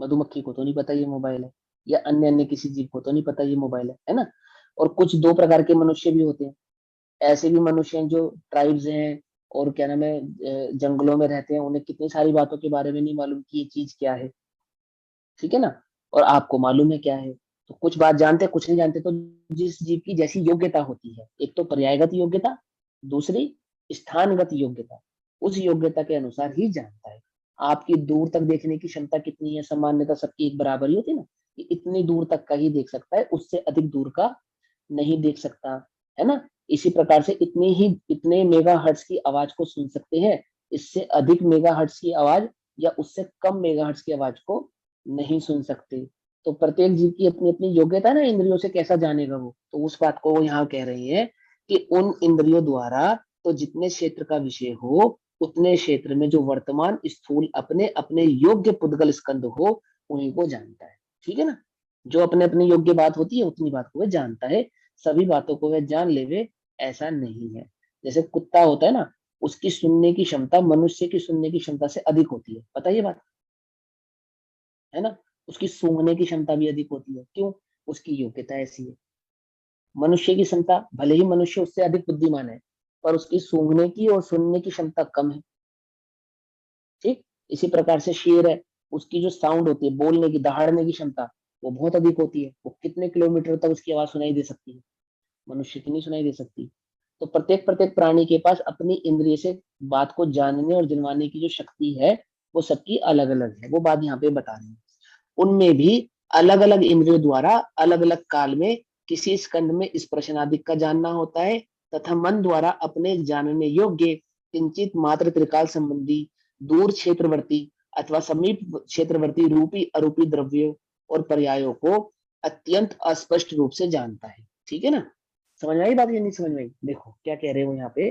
मधुमक्खी को तो नहीं पता ये मोबाइल है, या अन्य अन्य किसी जीव को तो नहीं पता ये मोबाइल है ना? और कुछ दो प्रकार के मनुष्य भी होते हैं। ऐसे भी मनुष्य हैं जो ट्राइब्स हैं, और क्या नाम है जंगलों में रहते हैं, उन्हें कितनी सारी बातों के बारे में नहीं मालूम कि ये चीज क्या है, ठीक है ना। और आपको मालूम है क्या है, तो कुछ बात जानते हैं कुछ नहीं जानते। तो जिस जीव की जैसी योग्यता होती है, एक तो पर्यायगत योग्यता, दूसरी स्थानगत योग्यता, उस योग्यता के अनुसार ही जानता है। आपकी दूर तक देखने की क्षमता कितनी है, सामान्यतः सबकी एक बराबर ही होती है ना, कि इतनी दूर तक का ही देख सकता है, उससे अधिक दूर का नहीं देख सकता, है ना। इसी प्रकार से इतने मेगा हर्ट्ज की आवाज को सुन सकते हैं, इससे अधिक मेगा हर्ट्ज की आवाज या उससे कम मेगा हर्ट्ज की आवाज को नहीं सुन सकते। तो प्रत्येक जीव की अपनी अपनी योग्यता है ना, इंद्रियों से कैसा जानेगा वो, तो उस बात को वो यहाँ कह रही है कि उन इंद्रियों द्वारा तो जितने क्षेत्र का विषय हो, उतने क्षेत्र में जो वर्तमान स्थूल अपने अपने योग्य पुद्गल स्कंद हो, उन्हीं को जानता है, ठीक है ना। जो अपने अपने योग्य बात होती है उतनी बात को वह जानता है, सभी बातों को वह जान लेवे ऐसा नहीं है। जैसे कुत्ता होता है ना, उसकी सुनने की क्षमता मनुष्य की सुनने की क्षमता से अधिक होती है, पता है ये बात, है ना। उसकी सूंघने की क्षमता भी अधिक होती है, क्यों, उसकी योग्यता ऐसी है। मनुष्य की क्षमता, भले ही मनुष्य उससे अधिक बुद्धिमान है, पर उसकी सूंघने की और सुनने की क्षमता कम है, ठीक। इसी प्रकार से शेर है, उसकी जो साउंड होती है, बोलने की, दहाड़ने की क्षमता, वो बहुत अधिक होती है, वो कितने किलोमीटर तक उसकी आवाज सुनाई दे सकती है, मनुष्य की नहीं सुनाई दे सकती। तो प्रत्येक प्रत्येक प्राणी के पास अपनी इंद्रिय से बात को जानने और जनवाने की जो शक्ति है, वो सबकी अलग अलग है, वो बात यहाँ पे बता रहे हैं। उनमें भी अलग अलग इंद्रियों द्वारा अलग अलग काल में किसी स्कंद में स्पर्शन आदि का जानना होता है, तथा मन द्वारा अपने जानने योग्य किंचित मात्र त्रिकाल संबंधी दूर क्षेत्रवर्ती अथवा समीप क्षेत्रवर्ती रूपी अरूपी द्रव्यों और पर्यायों को अत्यंत अस्पष्ट रूप से जानता है, ठीक है ना। समझ में आई बात या नहीं समझ में आई? देखो क्या कह रहे हो यहाँ पे,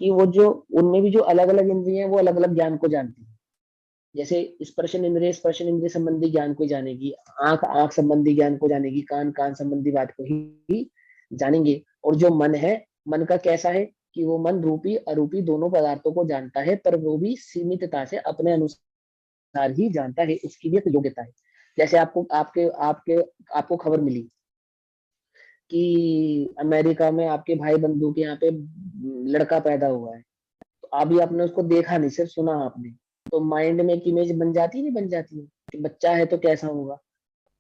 कि वो जो उनमें भी जो अलग अलग इंद्रिय हैं वो अलग अलग ज्ञान को जानती है। जैसे स्पर्शन इंद्रिय संबंधी ज्ञान को जानेगी, आंख आंख संबंधी ज्ञान को जानेगी, कान कान संबंधी बात को ही जानेंगे। और जो मन है, मन का कैसा है कि वो मन रूपी अरूपी दोनों पदार्थों को जानता है, पर वो भी सीमितता से अपने अनुसार ही जानता है, उसकी भी एक योग्यता है। जैसे आपको आपके आपके आपको खबर मिली कि अमेरिका में आपके भाई बंधु के यहाँ पे लड़का पैदा हुआ है, तो अभी आपने उसको देखा नहीं, सिर्फ सुना आपने, तो माइंड में एक इमेज बन जाती नहीं, बन जाती है कि बच्चा है तो कैसा होगा,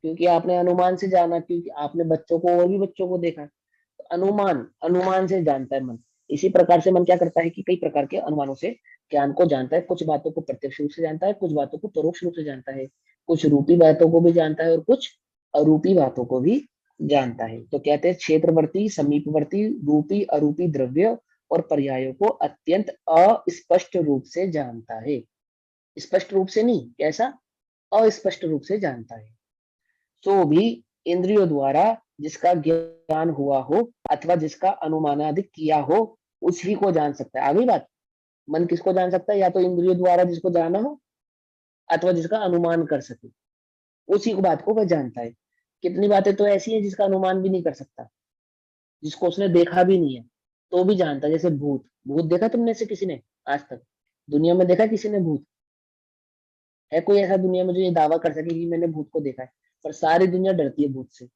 क्योंकि आपने अनुमान से जाना, क्योंकि आपने बच्चों को और भी बच्चों को देखा, तो अनुमान अनुमान से जानता है मन। इसी प्रकार से मन क्या करता है कि कई प्रकार के अनुमानों से ज्ञान को जानता है, कुछ बातों को प्रत्यक्ष रूप से जानता है, कुछ बातों को परोक्ष रूप से जानता है, कुछ रूपी बातों को भी जानता है और कुछ अरूपी बातों को भी जानता है। तो कहते हैं क्षेत्रवर्ती समीपवर्ती रूपी अरूपी द्रव्य और पर्यायों को अत्यंत अस्पष्ट रूप से जानता है। स्पष्ट रूप से नहीं, कैसा, अस्पष्ट रूप से जानता है। तो भी इंद्रियों द्वारा जिसका ज्ञान हुआ हो अथवा जिसका अनुमानादि किया हो, उसी को जान सकता है। आगे बात, मन किसको जान सकता है, या तो इंद्रियों द्वारा जिसको जाना हो अथवा जिसका अनुमान कर सके, उसी को बात को वह जानता है। कितनी बातें तो ऐसी हैं जिसका अनुमान भी नहीं कर सकता, जिसको उसने देखा भी नहीं है तो भी जानता है। जैसे भूत, भूत देखा तुमने से किसी ने आज तक दुनिया में देखा किसी ने भूत? है कोई ऐसा दुनिया में जो ये दावा कर सके कि मैंने भूत को देखा है? पर सारी दुनिया डरती है भूत से।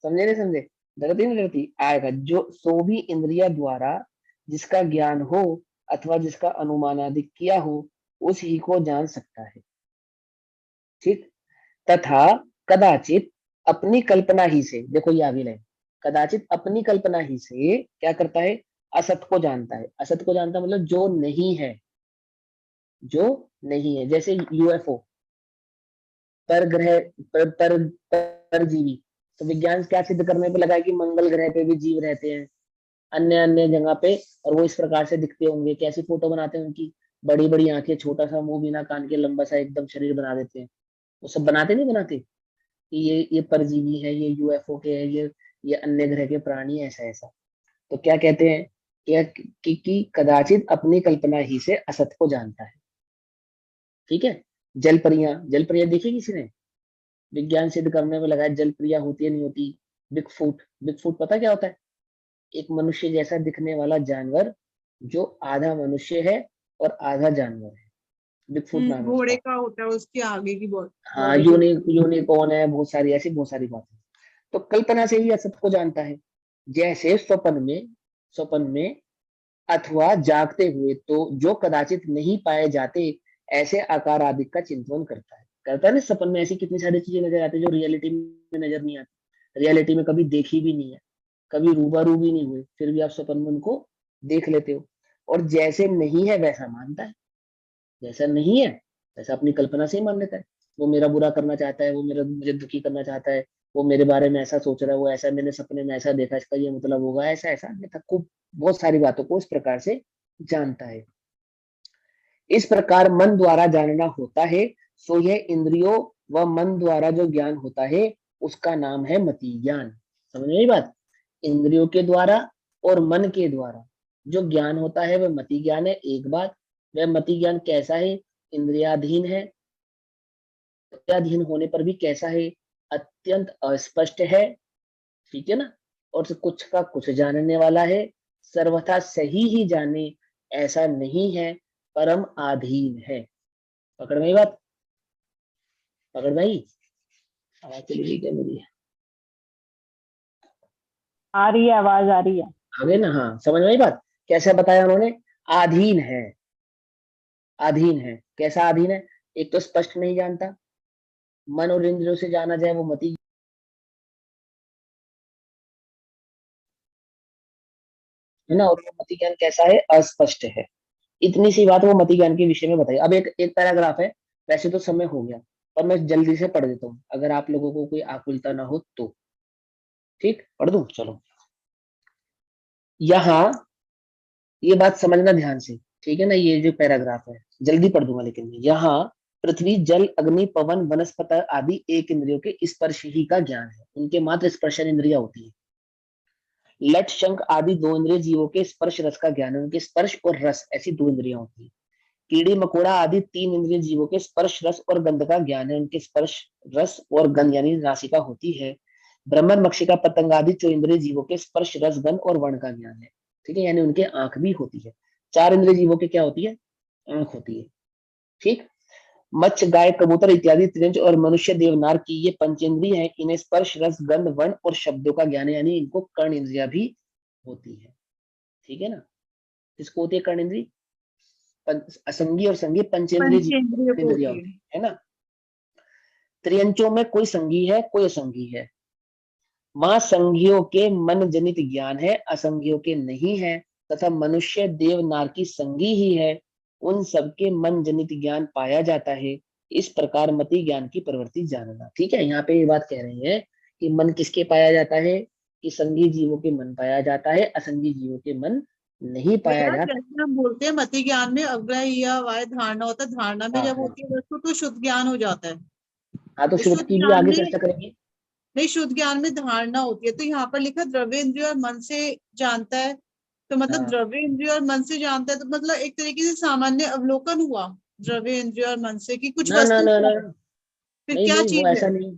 समझे नहीं समझे? डरती नहीं डरती? आएगा जो सो भी इंद्रिया द्वारा जिसका ज्ञान हो अथवा जिसका अनुमान आदि किया हो, उसी को जान सकता है, ठीक। तथा कदाचित अपनी कल्पना ही से, देखो ये आगे लाइन, कदाचित अपनी कल्पना ही से क्या करता है, असत को जानता है। असत को जानता मतलब जो नहीं है, जो नहीं है। जैसे यूएफओ, पर ग्रह परजीवी, तो विज्ञान क्या सिद्ध करने पे लगा है कि मंगल ग्रह पे भी जीव रहते हैं, अन्य अन्य जगह पे, और वो इस प्रकार से दिखते होंगे। कैसी फोटो बनाते हैं उनकी, बड़ी बड़ी आंखें, छोटा सा मुंह, बिना कान के लंबा सा एकदम शरीर बना देते हैं। वो सब बनाते नहीं बनाते कि ये परजीवी है, ये यूएफओ के है, ये अन्य ग्रह के प्राणी, ऐसा ऐसा। तो क्या कहते हैं कि कदाचित अपनी कल्पना ही से असत को जानता है, ठीक है। जल परियां देखी किसी ने? विज्ञान सिद्ध करने में लगा है जल परियां होती है नहीं होती। बिगफुट पता क्या होता है? एक मनुष्य जैसा दिखने वाला जानवर जो आधा मनुष्य है और आधा जानवर है, बिगफुट नाम है घोड़े उसका। का होता है उसके आगे की बहुत। हाँ, यूनिकॉर्न है, बहुत सारी ऐसी बहुत सारी बातें। तो कल्पना से ही असत को जानता है। जैसे स्वप्न में अथवा जागते हुए, तो जो कदाचित नहीं पाए जाते ऐसे आकार आदि का चिंतन करता है ना। सपन में ऐसी कितनी सारी चीजें नजर आती है जो रियलिटी में नजर नहीं आती, रियलिटी में कभी देखी भी नहीं है, कभी रूबरू भी नहीं हुए, फिर भी आप सपन में उनको देख लेते हो। और जैसे नहीं है वैसा मानता है, जैसा नहीं है वैसा अपनी कल्पना से ही मान लेता है। वो मेरा बुरा करना चाहता है, वो मेरा मुझे दुखी करना चाहता है, वो मेरे बारे में ऐसा सोच रहा है, वो ऐसा, मैंने सपने में ऐसा देखा, इसका ये मतलब होगा, ऐसा ऐसा, अन्यथा खूब बहुत सारी बातों को इस प्रकार से जानता है। इस प्रकार मन द्वारा जानना होता है, सो यह इंद्रियों व मन द्वारा जो ज्ञान होता है उसका नाम है मति ज्ञान। समझ में आई बात? इंद्रियों के द्वारा और मन के द्वारा जो ज्ञान होता है वह मति ज्ञान है। एक बात, वह मति ज्ञान कैसा है? इंद्रियाधीन है, इंद्रियाधीन होने पर भी कैसा है? अत्यंत अस्पष्ट है, ठीक है ना, और कुछ का कुछ जानने वाला है, सर्वथा सही ही जाने ऐसा नहीं है, परम आधीन है। पकड़ में आई बात? पकड़ में आई? आवाज चली गई क्या मेरी? आ रही है, आवाज आ रही है। आगे ना, हाँ समझ में आई बात? कैसे बताया उन्होंने? आधीन है, आधीन है। कैसा आधीन है? एक तो स्पष्ट नहीं जानता, मन और इंद्रियों से जाना जाए वो मति है ना, और वो मति ज्ञान कैसा है? अस्पष्ट है। इतनी सी बात वो मति ज्ञान के विषय में बताई। अब एक पैराग्राफ है, वैसे तो समय हो गया पर मैं जल्दी से पढ़ देता हूँ, अगर आप लोगों को कोई आकुलता ना हो तो। ठीक, पढ़ दूं? चलो, यहाँ ये बात समझना ध्यान से, ठीक है ना। ये जो पैराग्राफ है जल्दी पढ़ दूंगा, लेकिन यहाँ पृथ्वी, जल, अग्नि, पवन, वनस्पति आदि एक इंद्रियों के स्पर्श ही का ज्ञान है, उनके मात्र स्पर्शन इंद्रिया होती है। लट, शंख आदि दो इंद्रिय जीवों के स्पर्श रस का ज्ञान है, उनके स्पर्श और रस ऐसी दो इंद्रियां होती है। कीड़ी मकोड़ा आदि तीन इंद्रिय जीवों के स्पर्श रस और गंध का ज्ञान है, उनके स्पर्श रस और गंध यानी नासिका होती है। ब्रह्मन, मक्षिका, पतंग आदि चो इंद्रिय जीवों के स्पर्श रस गंध और वर्ण का ज्ञान है, ठीक है, यानी उनके आंख भी होती है। चार इंद्रिय जीवों के क्या होती है? आंख होती है। ठीक, मच्छ, गाय, कबूतर इत्यादि त्रिंज और मनुष्य, देवनार की ये पंचेंद्रिय है, इन्हें स्पर्श रस गंध वर्ण और शब्दों का ज्ञान है, यानी इनको कर्ण इंद्रिया भी होती है, ठीक है ना। किसको होती है कर्ण इंद्री? असंगी और संगी पंचेंद्रिय पंचेंद्रिय को इंद्रिया होती होती है ना। त्रियंचों में कोई संगी है, कोई असंगी है। वहां संघियों के मन जनित ज्ञान है, असंघियों के नहीं है, तथा मनुष्य, देव, नार की संगी ही है, उन सबके मन जनित ज्ञान पाया जाता है। इस प्रकार मति ज्ञान की प्रवृत्ति जानना। ठीक है, यहाँ पे ये बात कह रही है कि मन किसके पाया जाता है? कि संगी जीवों के मन पाया जाता है, असंगी जीवों के मन नहीं पाया जाता। जैसे हम बोलते हैं मति ज्ञान में अग्रह या वाय धारणा होता है, धारणा में जब होती है वस्तु तो शुद्ध ज्ञान हो जाता है। हाँ, तो शुद्ध की भी आगे चर्चा करेंगे। नहीं, शुद्ध ज्ञान में धारणा होती है, तो यहाँ पर लिखा द्रव्य इंद्रिय और मन से जानता है, तो मतलब हाँ। द्रव्य इंद्रिय और मन से जानता है, तो मतलब एक तरीके से सामान्य अवलोकन हुआ द्रव्य इंद्रिय और मन से कि कुछ ना ना वस्तु ना ना, फिर नहीं क्या नहीं, वो चीज ऐसा है। नहीं।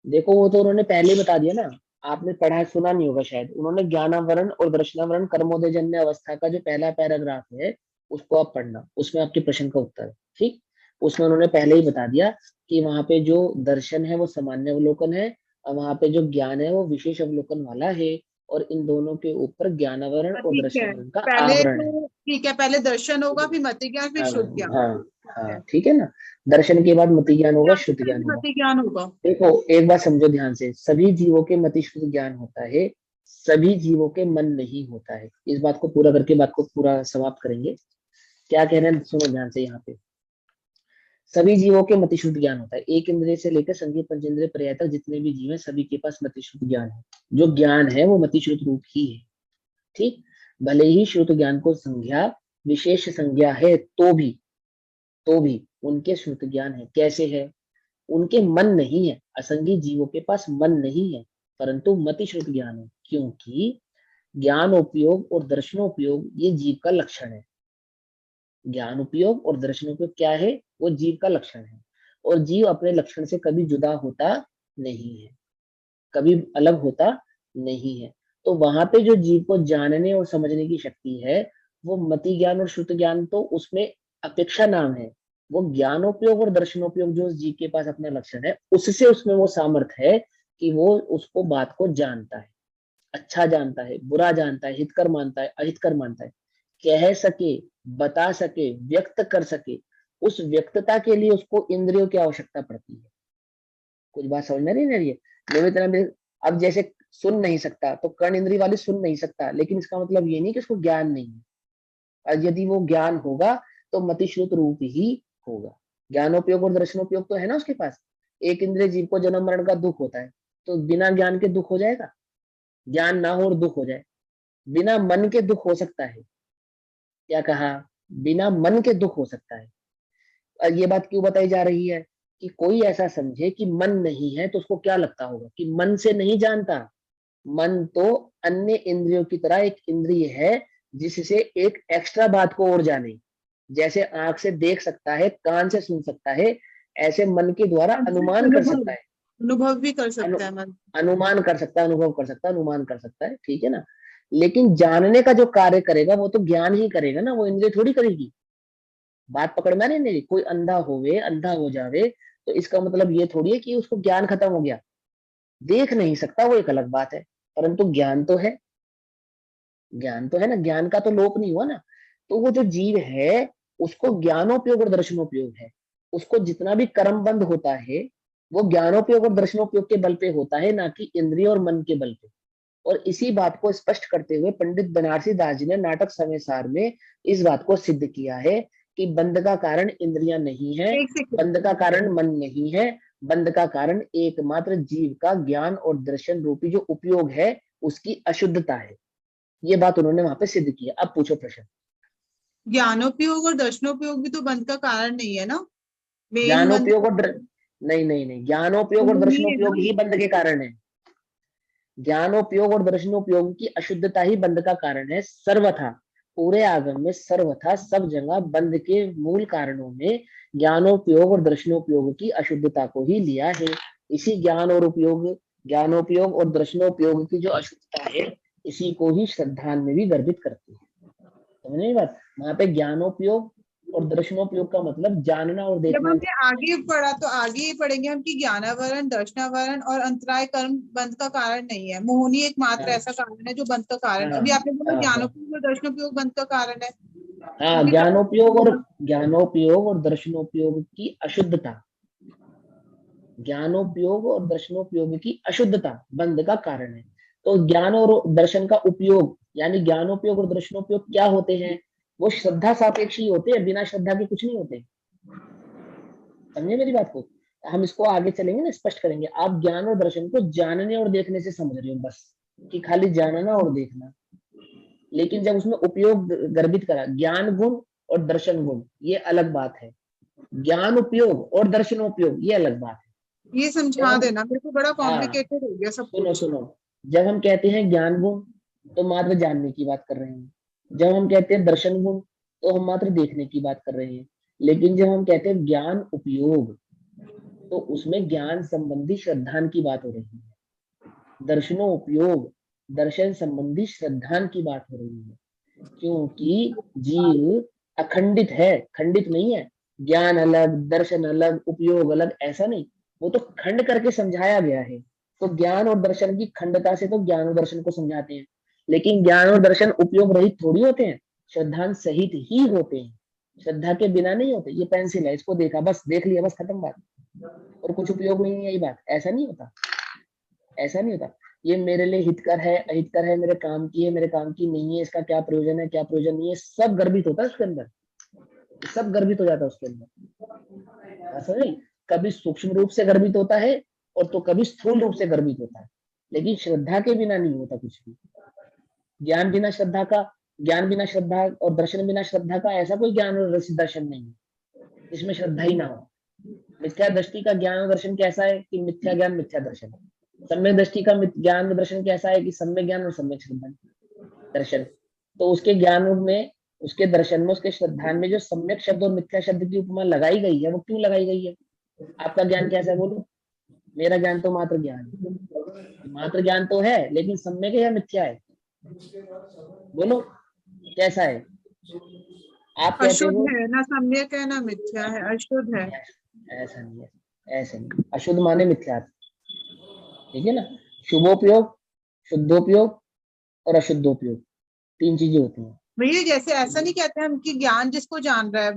देखो, वो तो उन्होंने पहले ही बता दिया ना, आपने पढ़ा सुना नहीं होगा शायद। उन्होंने ज्ञानावरण और दर्शनावरण कर्मोदयजन्य अवस्था का जो पहला पैराग्राफ है उसको आप पढ़ना, उसमें आपके प्रश्न का उत्तर है। ठीक, उसमें उन्होंने पहले ही बता दिया कि वहां पे जो दर्शन है वो सामान्य अवलोकन है, और वहां पे जो ज्ञान है वो विशेष अवलोकन वाला है, और इन दोनों के ऊपर ज्ञानावरण और ठीक है, दर्शनावरण का पहले आवरण है। तो ठीक है, पहले दर्शन होगा फिर मति ज्ञान फिर हाँ शुद्ध ज्ञान। हाँ हाँ, ठीक है ना। दर्शन के बाद मति ज्ञान होगा, शुद्ध ज्ञान होगा। मति ज्ञान होगा। देखो, एक बात समझो ध्यान से, सभी जीवों के मति शुद्ध ज्ञान होता है, सभी जीवों के मन नहीं होता है। इस बात को पूरा करके बात को पूरा समाप्त करेंगे। क्या कह रहे हैं सुनो ध्यान से। यहाँ पे सभी जीवों के मति शुद्ध ज्ञान होता है, एक इंद्रिय से लेकर संज्ञा पंचेंद्रिय पर्याय तक जितने भी जीव हैं सभी के पास मति शुद्ध ज्ञान है। जो ज्ञान है वो मति शुद्ध रूप ही है। ठीक, भले ही श्रुत ज्ञान को संज्ञा विशेष संज्ञा है तो भी उनके श्रुत ज्ञान है। कैसे है? उनके मन नहीं है, असंगी जीवों के पास मन नहीं है, परंतु मति श्रुत ज्ञान है, क्योंकि ज्ञान उपयोग और दर्शनोपयोग ये जीव का लक्षण है। ज्ञान उपयोग और दर्शनोपयोग क्या है? वो जीव का लक्षण है, और जीव अपने लक्षण से कभी जुदा होता नहीं है, कभी अलग होता नहीं है। तो वहां पे जो जीव को जानने और समझने की शक्ति है वो मति ज्ञान और श्रुत ज्ञान तो उसमें अपेक्षा नाम है। वो ज्ञानोपयोग और दर्शनोपयोग जो उस जीव के पास अपना लक्षण है उससे उसमें वो सामर्थ्य है कि वो उसको बात को जानता है। अच्छा जानता है, बुरा जानता है, हितकर मानता है, अहितकर मानता है, कह सके, बता सके, व्यक्त कर सके, उस व्यक्तता के लिए उसको इंद्रियों की आवश्यकता पड़ती है। कुछ बात समझ में नहीं आ रही है? अब जैसे सुन नहीं सकता तो कर्ण इंद्रिय वाले सुन नहीं सकता, लेकिन इसका मतलब ये नहीं कि उसको ज्ञान नहीं है। और यदि वो ज्ञान होगा तो मतिश्रुत रूप ही होगा। ज्ञानोपयोग और दर्शनोपयोग तो है ना उसके पास। एक इंद्रिय जीव को जन्म मरण का दुख होता है, तो बिना ज्ञान के दुख हो जाएगा? ज्ञान ना हो और दुख हो जाए? बिना मन के दुख हो सकता है? क्या कहा? बिना मन के दुख हो सकता है। और ये बात क्यों बताई जा रही है? कि कोई ऐसा समझे कि मन नहीं है तो उसको क्या लगता होगा कि मन से नहीं जानता। मन तो अन्य इंद्रियों की तरह एक इंद्रिय है जिससे एक एक्स्ट्रा बात को और जाने। जैसे आंख से देख सकता है, कान से सुन सकता है, ऐसे मन के द्वारा अनुमान कर सकता है। अनुभव भी कर सकता है मन। अनुमान कर सकता है, अनुभव कर सकता है, अनुमान कर सकता है, ठीक है ना। लेकिन जानने का जो कार्य करेगा वो तो ज्ञान ही करेगा ना, वो इंद्रिय थोड़ी करेगी। बात पकड़ में नहीं? कोई अंधा होवे, अंधा हो जावे तो इसका मतलब ये थोड़ी है कि उसको ज्ञान खत्म हो गया। देख नहीं सकता वो एक अलग बात है, परंतु ज्ञान तो है। ज्ञान तो है ना, ज्ञान का तो लोप नहीं हुआ ना। तो वो जो जीव है उसको ज्ञानोपयोग और दर्शनोपयोग है। उसको जितना भी कर्म बंध होता है वो ज्ञानोपयोग और दर्शनोपयोग के बल पे होता है, ना कि इंद्रिय और मन के बल पे। और इसी बात को स्पष्ट करते हुए पंडित बनारसी दास जी ने नाटक समय सार में इस बात को सिद्ध किया है कि बंध का कारण इंद्रियां नहीं है, एक सेकंड, बंध का कारण मन नहीं है, बंध का कारण एकमात्र जीव का ज्ञान और दर्शन रूपी जो उपयोग है उसकी अशुद्धता है। ये बात उन्होंने वहां पे सिद्ध किया। अब पूछो प्रश्न। ज्ञानोपयोग और दर्शनोपयोग भी तो बंध का कारण नहीं है ना। मेन ज्ञानोपयोग और नहीं, ज्ञानोपयोग और दर्शनोपयोग ही बंध के कारण है। ज्ञानोपयोग और दर्शनोपयोग की अशुद्धता ही बंध का कारण है सर्वथा। पूरे आगम में सर्वथा सब जगह बंध के मूल कारणों में ज्ञानोपयोग और दर्शनोपयोग की अशुद्धता को ही लिया है। इसी ज्ञानोपयोग और दर्शनोपयोग की जो अशुद्धता है इसी को ही श्रद्धान में भी गर्भित करती है। समझे बात? वहां पे ज्ञानोपयोग और दर्शनोपयोग का मतलब जानना और जब देखना। हमने आगे पढ़ा तो आगे ये पढ़ेंगे हम कि ज्ञानावरण, दर्शनावरण और अंतराय कर्म बंध का कारण नहीं है। मोहनी एकमात्र ऐसा कारण है जो बंध का कारण है। अभी आपने बोला ज्ञानोपयोग और दर्शनोपयोग बंध का कारण है। हाँ, ज्ञानोपयोग और दर्शनोपयोग की अशुद्धता, ज्ञानोपयोग और दर्शनोपयोग की अशुद्धता बंध का कारण है। तो ज्ञान और दर्शन का उपयोग यानी ज्ञानोपयोग और दर्शनोपयोग क्या होते हैं? वो श्रद्धा सापेक्ष ही होते हैं, बिना श्रद्धा के कुछ नहीं होते। समझे मेरी बात को? हम इसको आगे चलेंगे ना, स्पष्ट करेंगे। आप ज्ञान और दर्शन को जानने और देखने से समझ रहे हो बस, कि खाली जानना और देखना। लेकिन जब उसमें उपयोग गर्भित करा, ज्ञान गुण और दर्शन गुण, ये अलग बात है। ज्ञान उपयोग और दर्शनोपयोग ये अलग बात है। ये समझा देना, मेरे को बड़ा कॉम्प्लिकेटेड हो गया सब कुछ। सुनो, जब हम कहते हैं ज्ञान गुण तो मात्र जानने की बात कर रहे हैं। जब हम कहते हैं दर्शन गुण तो हम मात्र देखने की बात कर रहे हैं। लेकिन जब हम कहते हैं ज्ञान उपयोग तो उसमें ज्ञान संबंधी श्रद्धान की बात हो रही है। दर्शनों उपयोग दर्शन संबंधी श्रद्धान की बात हो रही है, क्योंकि जीव अखंडित है, खंडित नहीं है। ज्ञान अलग, दर्शन अलग, उपयोग अलग, ऐसा नहीं। वो तो खंड करके समझाया गया है। तो ज्ञान और दर्शन की खंडता से तो ज्ञान और दर्शन को समझाते हैं, लेकिन ज्ञान और दर्शन उपयोग रहित थोड़ी होते हैं, श्रद्धान सहित ही होते हैं। श्रद्धा के बिना नहीं होते। ये पेंसिल है, इसको देखा बस, देख लिया बस, खत्म बात, और कुछ उपयोग नहीं है। यही बात, ऐसा नहीं होता, ऐसा नहीं होता। ये मेरे लिए हितकर है, अहितकर है, मेरे काम की है, मेरे काम की नहीं है, इसका क्या प्रयोजन है, क्या प्रयोजन नहीं है, सब गर्भित होता है उसके अंदर, सब गर्भित हो जाता है उसके अंदर। ऐसा नहीं, कभी सूक्ष्म रूप से गर्भित होता है और तो कभी स्थूल रूप से गर्भित होता है, लेकिन श्रद्धा के बिना नहीं होता कुछ भी। ज्ञान बिना श्रद्धा का, ज्ञान बिना श्रद्धा और दर्शन बिना श्रद्धा का ऐसा कोई ज्ञान और दर्शन नहीं है जिसमें श्रद्धा ही ना हो। मिथ्या दृष्टि का ज्ञान और दर्शन कैसा है कि मिथ्या ज्ञान मिथ्या दर्शन। सम्यक दृष्टि का ज्ञान और दर्शन कैसा है कि सम्यक ज्ञान और सम्यक श्रद्धा दर्शन। तो उसके ज्ञान में, उसके दर्शन में, उसके श्रद्धा में जो सम्यक शब्द और मिथ्या शब्द की उपमा लगाई गई है वो क्यों लगाई गई है? आपका ज्ञान कैसा है बोलो? मेरा ज्ञान तो मात्र ज्ञान है। मात्र ज्ञान तो है, लेकिन सम्यक है या मिथ्या है? बोलो कैसा है? आप कहते अशुद्ध हो है ना, सम्यक है ना मिथ्या है, अशुद्ध है। ऐसा नहीं है, ऐसे नहीं। अशुद्ध माने मिथ्या, ठीक है ना। शुभोपयोग, शुद्धोपयोग, और अशुद्धोपयोग, 3 चीजें होती हैं। भैया जैसे ऐसा नहीं कहते हम कि ज्ञान जिसको जान रहा है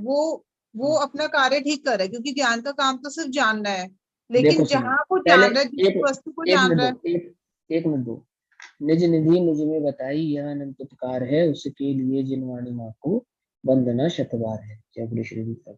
वो अपना कार्य ठीक कर रहा है, क्योंकि ज्ञान का काम तो सिर्फ जानना है, लेकिन देखो सुनो, जहाँ वो पहले जान रहा है जिस वस्तु को एक जान मिनट रहा दो, एक मिनट दो। निज निधि निज में बताई यह अनंत उपकार है, उसके लिए जिनवाणी माँ को वंदना शतबार है। जय बोले श्री विद्या।